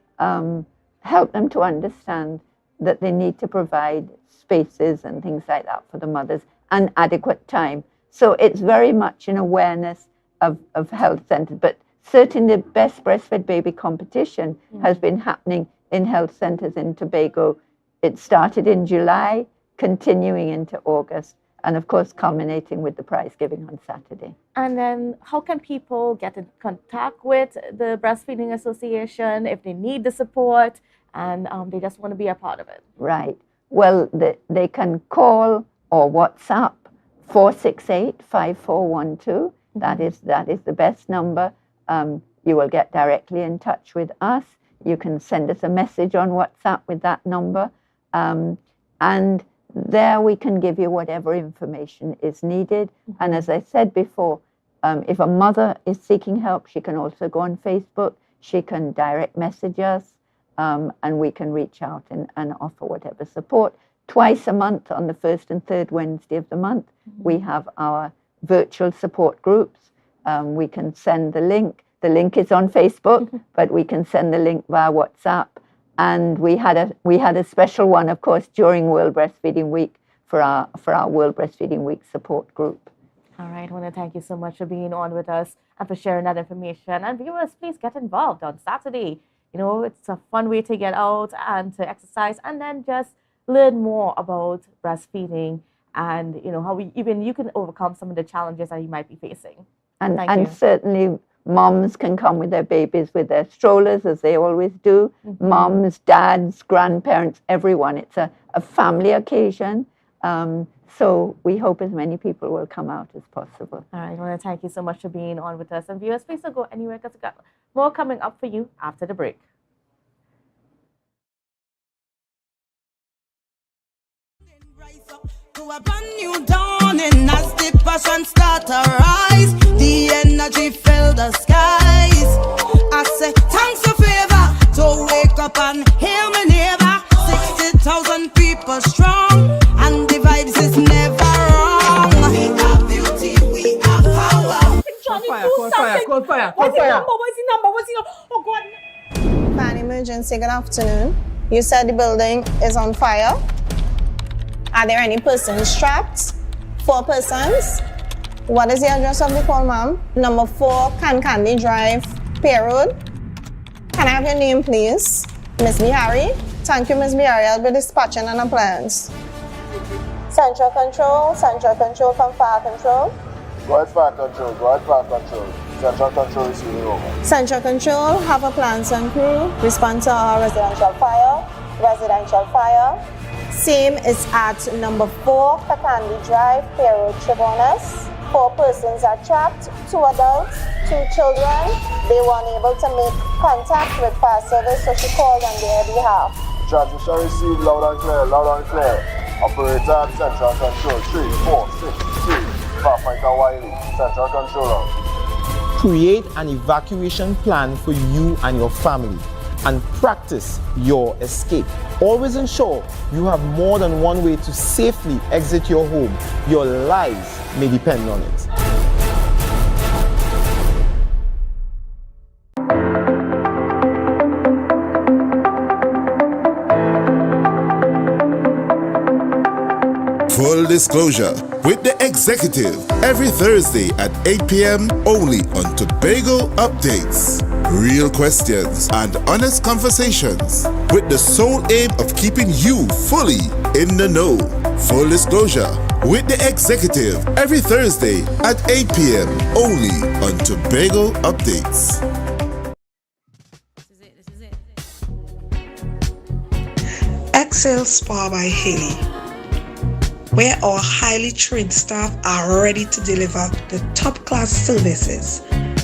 help them to understand that they need to provide spaces and things like that for the mothers and adequate time. So it's very much an awareness of health centres. But certainly the Best Breastfed Baby competition has been happening in health centres in Tobago. It started in July, continuing into August, and of course culminating with the prize giving on Saturday. And then how can people get in contact with the Breastfeeding Association if they need the support and they just want to be a part of it? Right. Well, they can call or WhatsApp 468-5412. That is the best number. You will get directly in touch with us. You can send us a message on WhatsApp with that number. And there we can give you whatever information is needed. And as I said before, if a mother is seeking help, she can also go on Facebook. She can direct message us, and we can reach out and offer whatever support. Twice a month on the first and third Wednesday of the month, we have our virtual support groups. We can send the link. The link is on Facebook, but we can send the link via WhatsApp. And we had a special one, of course, during World Breastfeeding Week for our World Breastfeeding Week support group. All right, I want to thank you so much for being on with us and for sharing that information. And viewers, please get involved on Saturday. You know, it's a fun way to get out and to exercise and then just learn more about breastfeeding and, you know, how you can overcome some of the challenges that you might be facing. And certainly moms can come with their babies with their strollers, as they always do. Moms, dads, grandparents, everyone. It's a family occasion. So we hope as many people will come out as possible. All right, I want to thank you so much for being on with us. And viewers, please don't go anywhere because we've got more coming up for you after the break. To a brand new dawning as the passion start to rise, the energy fill the skies. I say thanks for favor to wake up and hear me neighbor. 60,000 people strong and the vibes is never wrong. We have beauty, we have power. Cold fire. What's the number? Oh God. Fan emergency, good afternoon. You said the building is on fire. Are there any persons trapped? 4 persons. What is the address of the call, ma'am? Number 4, Candy Drive, Pier Road. Can I have your name, please? Miss Bihari. Thank you, Miss Bihari. I'll be dispatching an appliance. Central Control from Fire Control. Go ahead, Fire Control. Central Control is really over. Central Control, have a plans and crew. Respond to our residential fire. Same is at number 4, Candy Drive, Pier Road, Tribonas. 4 persons are trapped, 2 adults, 2 children. They were unable to make contact with fire service, so she called on their behalf. Transmission received loud and clear. Operator at Central Control, 3463, Pathfinder Wiley, Central Control. Create an evacuation plan for you and your family. and practice your escape. Always ensure you have more than one way to safely exit your home. Your lives may depend on it. Full disclosure with the executive every Thursday at 8 p.m. only on Tobago Updates. Real questions and honest conversations with the sole aim of keeping you fully in the know. Full disclosure with the executive every Thursday at 8 p.m. only on Tobago Updates. Excel Spa by Haley, where our highly trained staff are ready to deliver the top-class services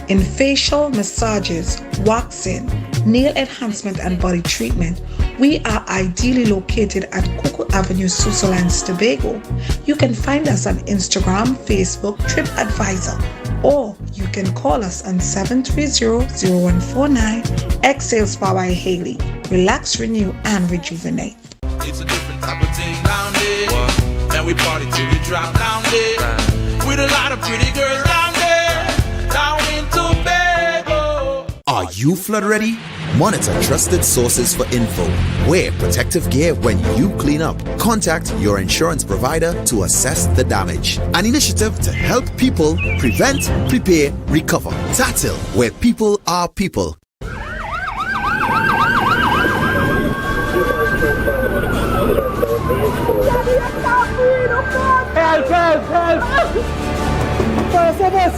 in facial, massages, waxing, nail enhancement and body treatment. We are ideally located at Coco Avenue, Switzerland, Tobago. You can find us on Instagram, Facebook, TripAdvisor, or you can call us on 730-0149. Excel Spa by Haley. Relax, renew, and rejuvenate. It's a different type of thing down there. And we party till we drop down there. With a lot of pretty girls down there. Down in Tobago. Are you flood ready? Monitor trusted sources for info. Wear protective gear when you clean up. Contact your insurance provider to assess the damage. An initiative to help people prevent, prepare, recover. TATIL, where people are people. Help! Fire service!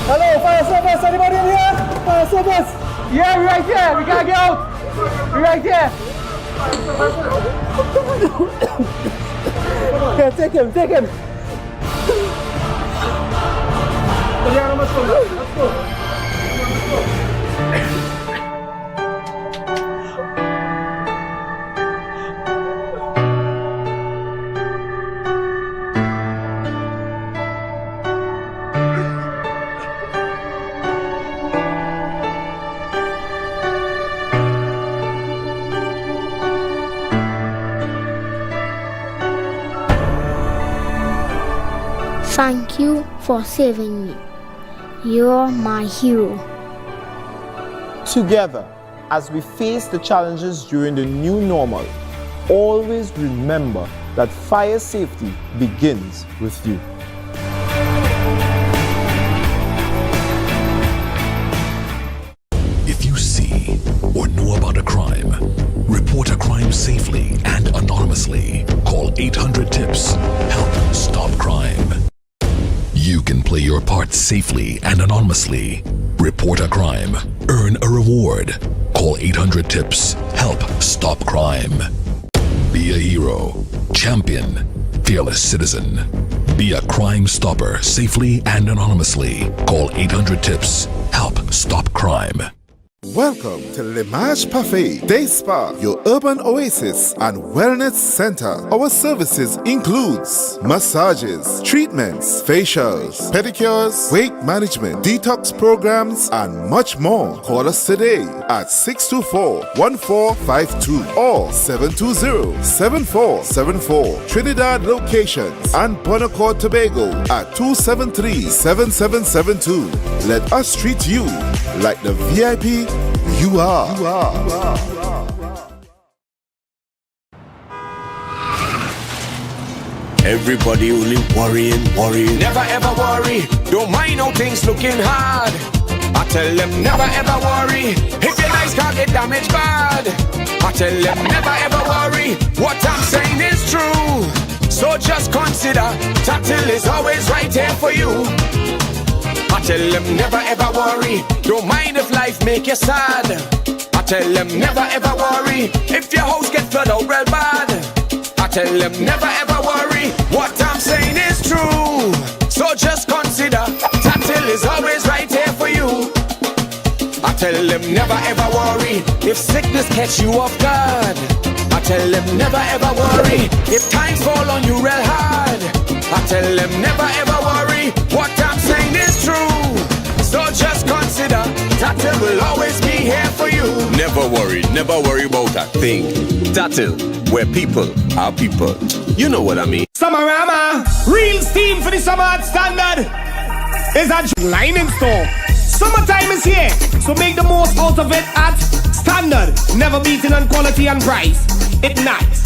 Hello, fire service! Anybody in here? Fire service! Yeah, we're right here! We gotta get out! We're right here! Okay, take him! Let's go! Thank you for saving me. You're my hero. Together, as we face the challenges during the new normal, always remember that fire safety begins with you. If you see or know about a crime, report a crime safely and anonymously. Call 800-TIPS. Help stop crime. You can play your part safely and anonymously. Report a crime. Earn a reward. Call 800-TIPS. Help stop crime. Be a hero. Champion. Fearless citizen. Be a crime stopper safely and anonymously. Call 800-TIPS. Help stop crime. Welcome to L'Image Parfait Day Spa, your urban oasis and wellness center. Our services includes massages, treatments, facials, pedicures, weight management, detox programs, and much more. Call us today at 624-1452 or 720-7474. Trinidad locations and Bonacore, Tobago at 273-7772. Let us treat you like the VIP you are. Everybody only worrying. Never ever worry. Don't mind how things looking hard. I tell them never ever worry. If your nice car get damaged bad, I tell them never ever worry. What I'm saying is true. So just consider TATIL is always right here for you. I tell them never ever worry. Don't mind if life make you sad. I tell them never ever worry. If your house get flooded out real bad, I tell them never ever worry. What I'm saying is true. So just consider TATIL is always right here for you. I tell them never ever worry. If sickness catch you off guard, I tell them never ever worry. If times fall on you real hard, I tell them never ever worry. What I'm saying is true. So just consider TATIL will always be here for you. Never worry. never worry about a thing. Tattle, where people are people. You know what I mean. Summerama, real steam for the summer standard. Is a lining store. Summertime is here, so make the most out of it at Standard. Never beaten on quality and price. Ignite.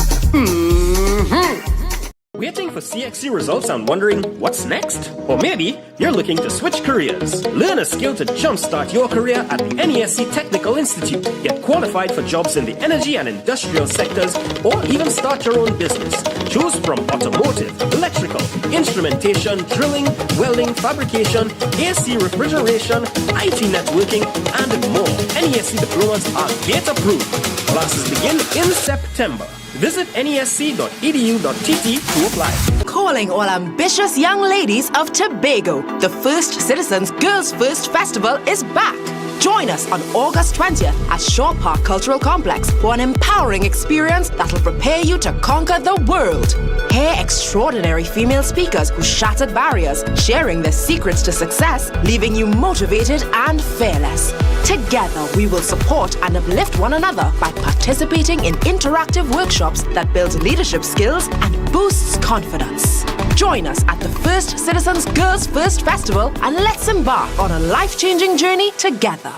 Waiting for CXC results and wondering what's next? Or maybe you're looking to switch careers. Learn a skill to jumpstart your career at the NESC Technical Institute. Get qualified for jobs in the energy and industrial sectors, or even start your own business. Choose from automotive, electrical, instrumentation, drilling, welding, fabrication, AC refrigeration, IT networking, and more. NESC diplomas are gate approved. Classes begin in September. Visit nesc.edu.tt to apply. Calling all ambitious young ladies of Tobago, the First Citizens Girls First Festival is back. Join us on August 20th at Shaw Park Cultural Complex for an empowering experience that'll prepare you to conquer the world. Hear extraordinary female speakers who shattered barriers, sharing their secrets to success, leaving you motivated and fearless. Together, we will support and uplift one another by participating in interactive workshops that build leadership skills and boosts confidence. Join us at the First Citizens Girls First Festival and let's embark on a life-changing journey together.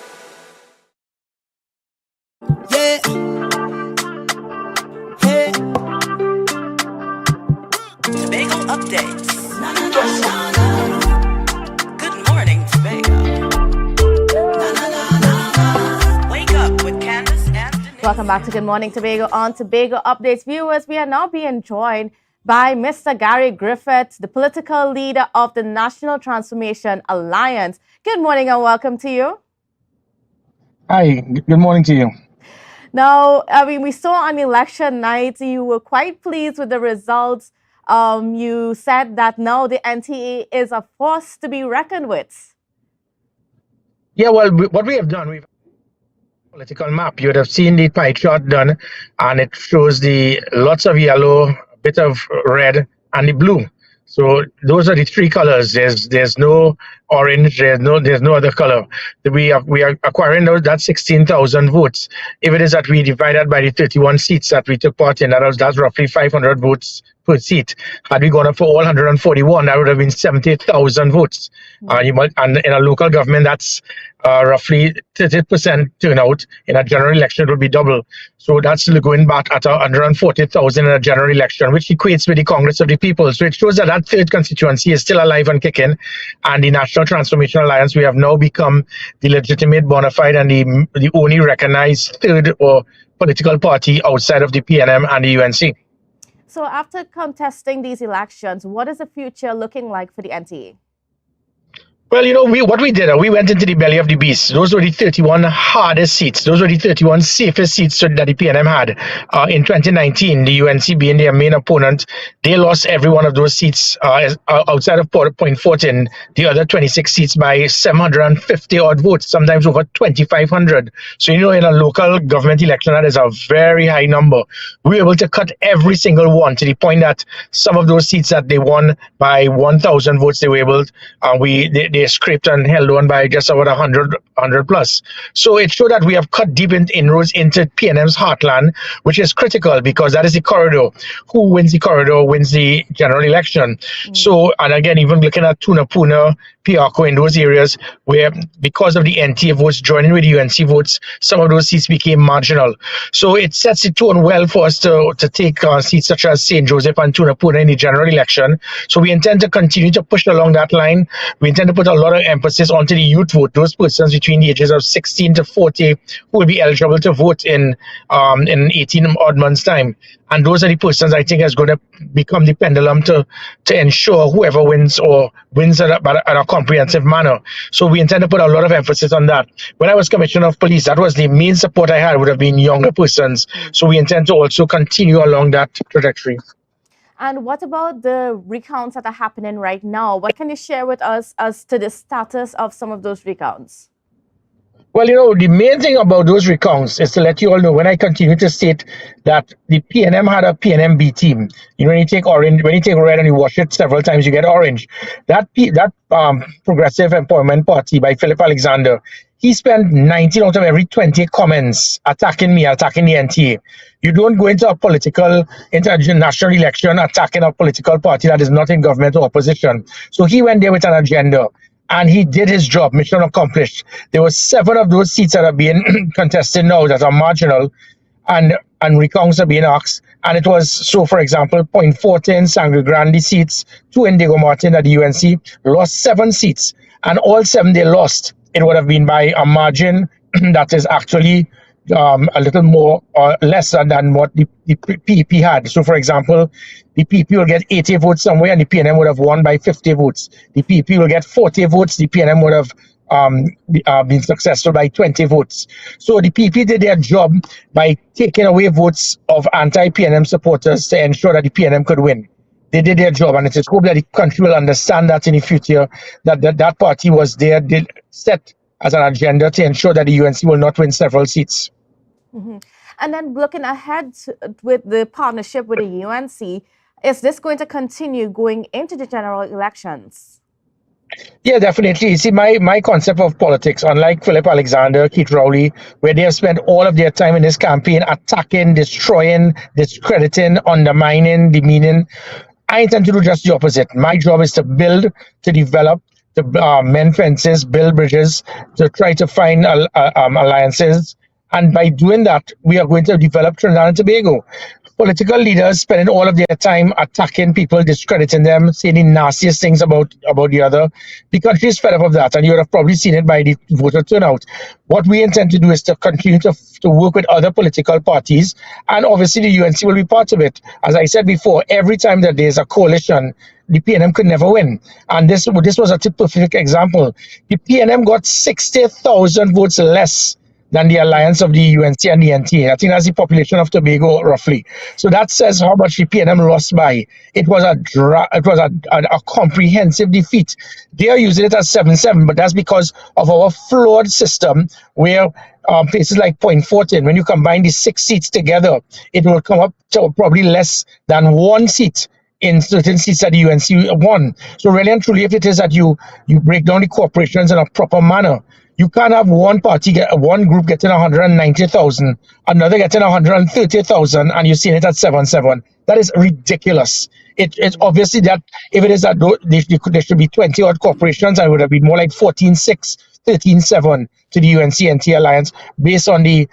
Yeah. Hey. Tobago updates. Good morning, Tobago. Wake up with Candace and Denise. Welcome back to Good Morning Tobago on Tobago Updates. Viewers, we are now being joined by Mr. Gary Griffith, the political leader of the National Transformation Alliance. Good morning and welcome to you. Hi, good morning to you. Now, we saw on election night you were quite pleased with the results. You said that now the NTA is a force to be reckoned with. Yeah, well, what we have done, we've political map. You would have seen the pie chart done, and it shows the lots of yellow, a bit of red, and the blue. So those are the three colors. There's no orange. There's no other color. We are acquiring that 16,000 votes. If it is that we divided by the 31 seats that we took part in, that's roughly 500 votes per seat. Had we gone up for all 141, that would have been 70,000 votes. And in a local government, that's roughly 30% turnout. In a general election, it would be double. So that's going back at 140,000 in a general election, which equates with the Congress of the People. So it shows that that third constituency is still alive and kicking. And the National Transformation Alliance, we have now become the legitimate, bona fide, and the only recognized third or political party outside of the PNM and the UNC. So after contesting these elections, what is the future looking like for the NTA? Well, what we did, we went into the belly of the beast. Those were the 31 hardest seats. Those were the 31 safest seats that the PNM had. In 2019, the UNC being their main opponent, they lost every one of those seats outside of Point Fortin, the other 26 seats by 750 odd votes, sometimes over 2,500. So, in a local government election, that is a very high number. We were able to cut every single one to the point that some of those seats that they won by 1,000 votes, they were able, they scraped and held on by just about 100 plus. So it showed that we have cut deep inroads into PNM's heartland, which is critical because that is the corridor. Who wins the corridor wins the general election. So, and again, even looking at Tunapuna, Piarco, in those areas where, because of the NTA votes joining with the UNC votes, some of those seats became marginal. So it sets the tone well for us to take seats such as St. Joseph and Tunapuna in the general election. So we intend to continue to push along that line. We intend to put a lot of emphasis onto the youth vote, those persons between the ages of 16 to 40 who will be eligible to vote in 18 odd months' time. And those are the persons I think is going to become the pendulum to ensure whoever wins or wins in a comprehensive manner. So we intend to put a lot of emphasis on that. When I was Commissioner of Police, that was the main support I had, would have been younger persons. So we intend to also continue along that trajectory. And what about the recounts that are happening right now? What can you share with us as to the status of some of those recounts? Well, the main thing about those recounts is to let you all know when I continue to state that the PNM had a PNM-B team. When you take orange, when you take red and you wash it several times, you get orange. That Progressive Employment Party by Philip Alexander, he spent 19 out of every 20 comments attacking me, attacking the NTA. You don't go into a national election attacking a political party that is not in government or opposition. So he went there with an agenda. And he did his job, mission accomplished. There were 7 of those seats that are being contested now that are marginal, and recounts are being asked. And it was, so for example, Point Fortin, Sangre Grande seats, 2 Indigo Martin at the UNC, lost 7 seats. And all 7 they lost. It would have been by a margin that is actually a little more or less than what the PEP had. So for example, the PEP will get 80 votes somewhere and the PNM would have won by 50 votes. The PEP will get 40 votes, the PNM would have been successful by 20 votes. So the PEP did their job by taking away votes of anti-PNM supporters to ensure that the PNM could win. They did their job, and it is hoped that the country will understand that in the future, that party was there, set as an agenda to ensure that the UNC will not win several seats. Mm-hmm. And then looking ahead with the partnership with the UNC, is this going to continue going into the general elections? Yeah, definitely. You see, my concept of politics, unlike Philip Alexander, Keith Rowley, where they have spent all of their time in this campaign attacking, destroying, discrediting, undermining, demeaning, I intend to do just the opposite. My job is to build, to develop, to mend fences, build bridges, to try to find alliances. And by doing that, we are going to develop Trinidad and Tobago. Political leaders spending all of their time attacking people, discrediting them, saying the nastiest things about the other. The country is fed up of that, and you would have probably seen it by the voter turnout. What we intend to do is to continue to work with other political parties, and obviously the UNC will be part of it. As I said before, every time that there's a coalition, the PNM could never win. And this was a perfect example. The PNM got 60,000 votes less than the alliance of the UNC and the NTA. I think that's the population of Tobago, roughly. So that says how much the PNM lost by. It was a comprehensive defeat. They are using it as 7-7, but that's because of our flawed system, where places like Point Fortin, when you combine the 6 seats together, it will come up to probably less than 1 seat in certain seats that the UNC won. So really and truly, if it is that you break down the corporations in a proper manner, you can't have one group getting 190,000, another getting 130,000, and you're seeing it at 7-7. That is ridiculous. It's obviously that if it is that there should be 20 odd corporations, and it would have been more like 14-6, 13-7 to the UNC-NT alliance based on the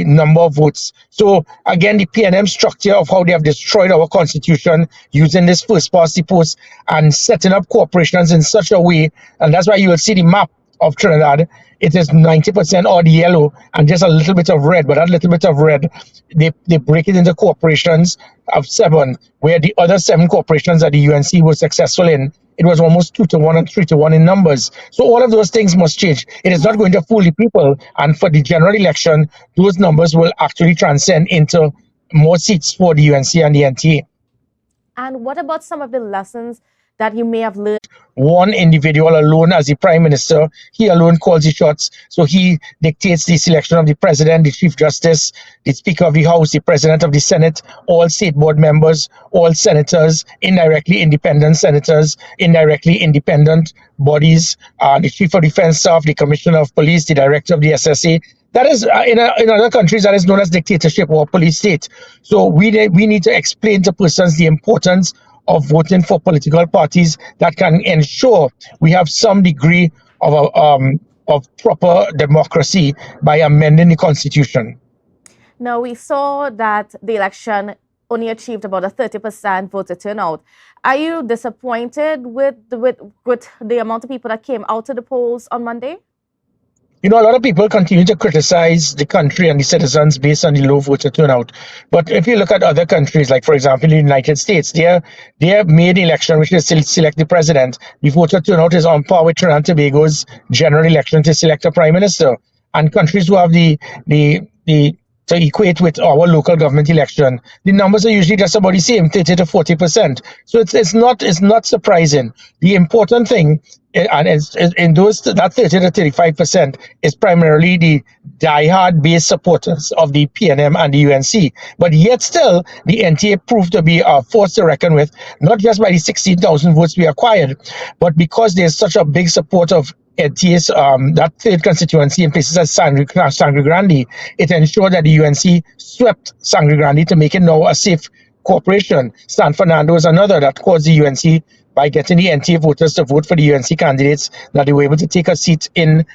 number of votes. So again, the PNM structure of how they have destroyed our constitution using this first past the post and setting up corporations in such a way, and that's why you will see the map of Trinidad, it is 90% odd yellow and just a little bit of red, but that little bit of red, they break it into corporations of 7, where the other 7 corporations that the UNC was successful in, it was almost 2-1 and 3-1 in numbers. So all of those things must change. It is not going to fool the people, and for the general election, those numbers will actually transcend into more seats for the UNC and the NTA. And what about some of the lessons that you may have learned? One individual alone as the prime minister, he alone calls the shots. So he dictates the selection of the president, the chief justice, the speaker of the house, the president of the senate, all state board members, all senators, indirectly independent senators, indirectly independent bodies, the chief of defense staff, the commissioner of police, the director of the SSA. That is, in other countries, that is known as dictatorship or police state. So we need to explain to persons the importance of voting for political parties that can ensure we have some degree of proper democracy by amending the constitution. Now, we saw that the election only achieved about a 30% voter turnout. Are you disappointed with the amount of people that came out to the polls on Monday? A lot of people continue to criticize the country and the citizens based on the low voter turnout. But if you look at other countries, like, for example, the United States, they have made election which is to select the president. The voter turnout is on par with Trinidad and Tobago's general election to select a prime minister. And countries who have the to equate with our local government election, the numbers are usually just about the same, 30 to 40%. So it's not surprising. The important thing, and in those that 30 to 35%, is primarily the diehard base supporters of the PNM and the UNC. But yet still, the NTA proved to be a force to reckon with, not just by the 16,000 votes we acquired, but because there's such a big support of NTA's that third constituency in places like Sangre Grande, it ensured that the UNC swept Sangre Grande to make it now a safe corporation. San Fernando is another that caused the UNC, by getting the NTA voters to vote for the UNC candidates, that they were able to take a seat in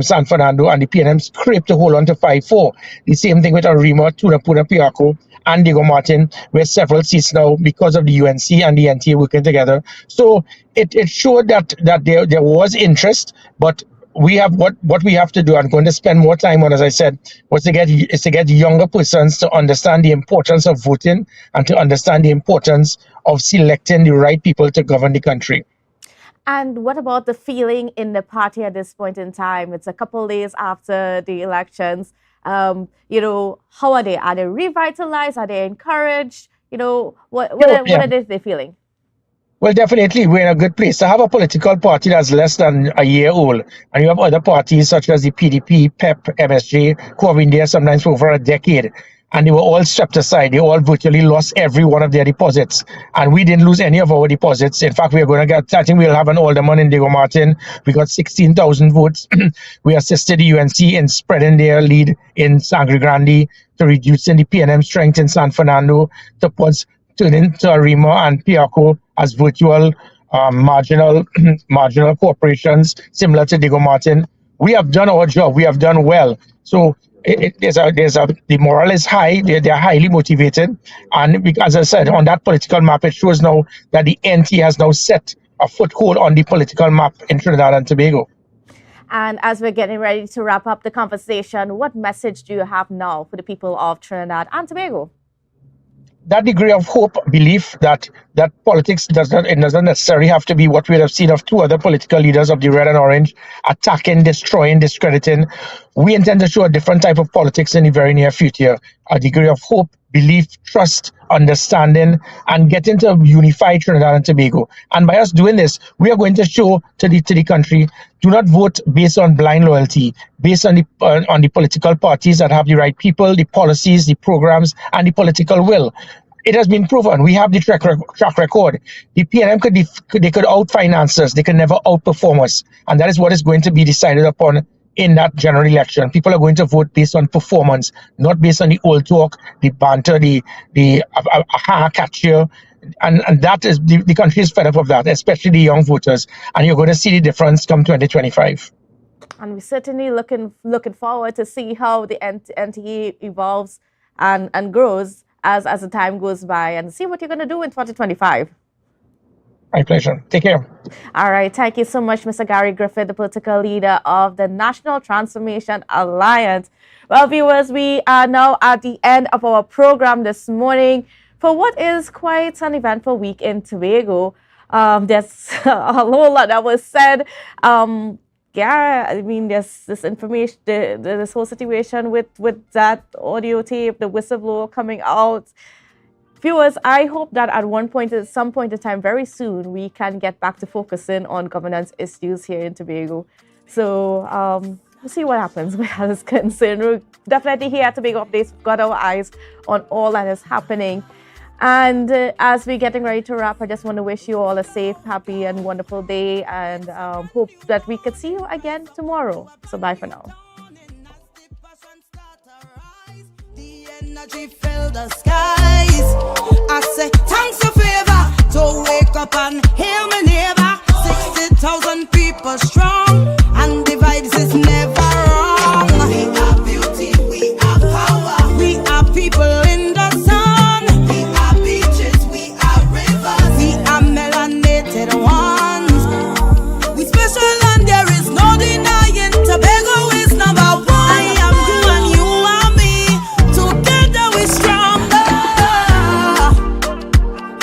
San Fernando, and the PNM scraped to hold on to 5-4. The same thing with Arima, Tunapuna, Piarco, and Diego Martin, where several seats now because of the UNC and the NTA working together. So it showed that there was interest, but we have what we have to do. I'm going to spend more time on, as I said, is to get younger persons to understand the importance of voting and to understand the importance of selecting the right people to govern the country. And what about the feeling in the party at this point in time? It's a couple days after the elections. You know, how are they? Are they revitalized? Are they encouraged? You know, what are they feeling? Well, definitely, we're in a good place. To have a political party that's less than a year old, and you have other parties such as the PDP, PEP, MSJ, who have been there sometimes for over a decade, and they were all swept aside. They all virtually lost every one of their deposits, and we didn't lose any of our deposits. In fact, we're going to get, I think we'll have an alderman in Diego Martin. We got 16,000 votes. We assisted the UNC in spreading their lead in Sangre Grande, to reducing the PNM strength in San Fernando, to turn into Arima and Piarco as virtual marginal corporations similar to Diego Martin. We have done our job. We have done well. So the morale is high. They're highly motivated. And as I said, on that political map, it shows now that the NT has now set a foothold on the political map in Trinidad and Tobago. And as we're getting ready to wrap up the conversation, what message do you have now for the people of Trinidad and Tobago? That degree of hope, belief that politics doesn't necessarily have to be what we have seen of two other political leaders of the red and orange, attacking, destroying, discrediting. We intend to show a different type of politics in the very near future. A degree of hope, belief, trust, understanding, and getting to unify Trinidad and Tobago. And by us doing this, we are going to show to the country, do not vote based on blind loyalty, based on the political parties that have the right people, the policies, the programs, and the political will. It has been proven. We have the track record. The PNM could out-finance us. They can never outperform us. And that is what is going to be decided upon in that general election. People are going to vote based on performance, not based on the old talk, the banter, the catcher. And that is, the country is fed up of that, especially the young voters. And you're going to see the difference come 2025. And we're certainly looking forward to see how the NTA evolves and grows as the time goes by, and see what you're going to do in 2025. My pleasure. Take care. All right. Thank you so much, Mr. Gary Griffith, the political leader of the National Transformation Alliance. Well, viewers, we are now at the end of our program this morning for what is quite an eventful week in Tobago. There's a whole lot that was said. Yeah, I mean, there's this information, this whole situation with that audio tape, the whistleblower coming out. Viewers, I hope that at some point in time, very soon, we can get back to focusing on governance issues here in Tobago. So we'll see what happens where that is concerned. We're definitely here at Tobago Updates. We've got our eyes on all that is happening. And as we're getting ready to wrap, I just want to wish you all a safe, happy, and wonderful day, and hope that we could see you again tomorrow. So bye for now. Energy fill the skies. I say thanks for favor. So wake up and hail me neighbor. 60,000 people strong.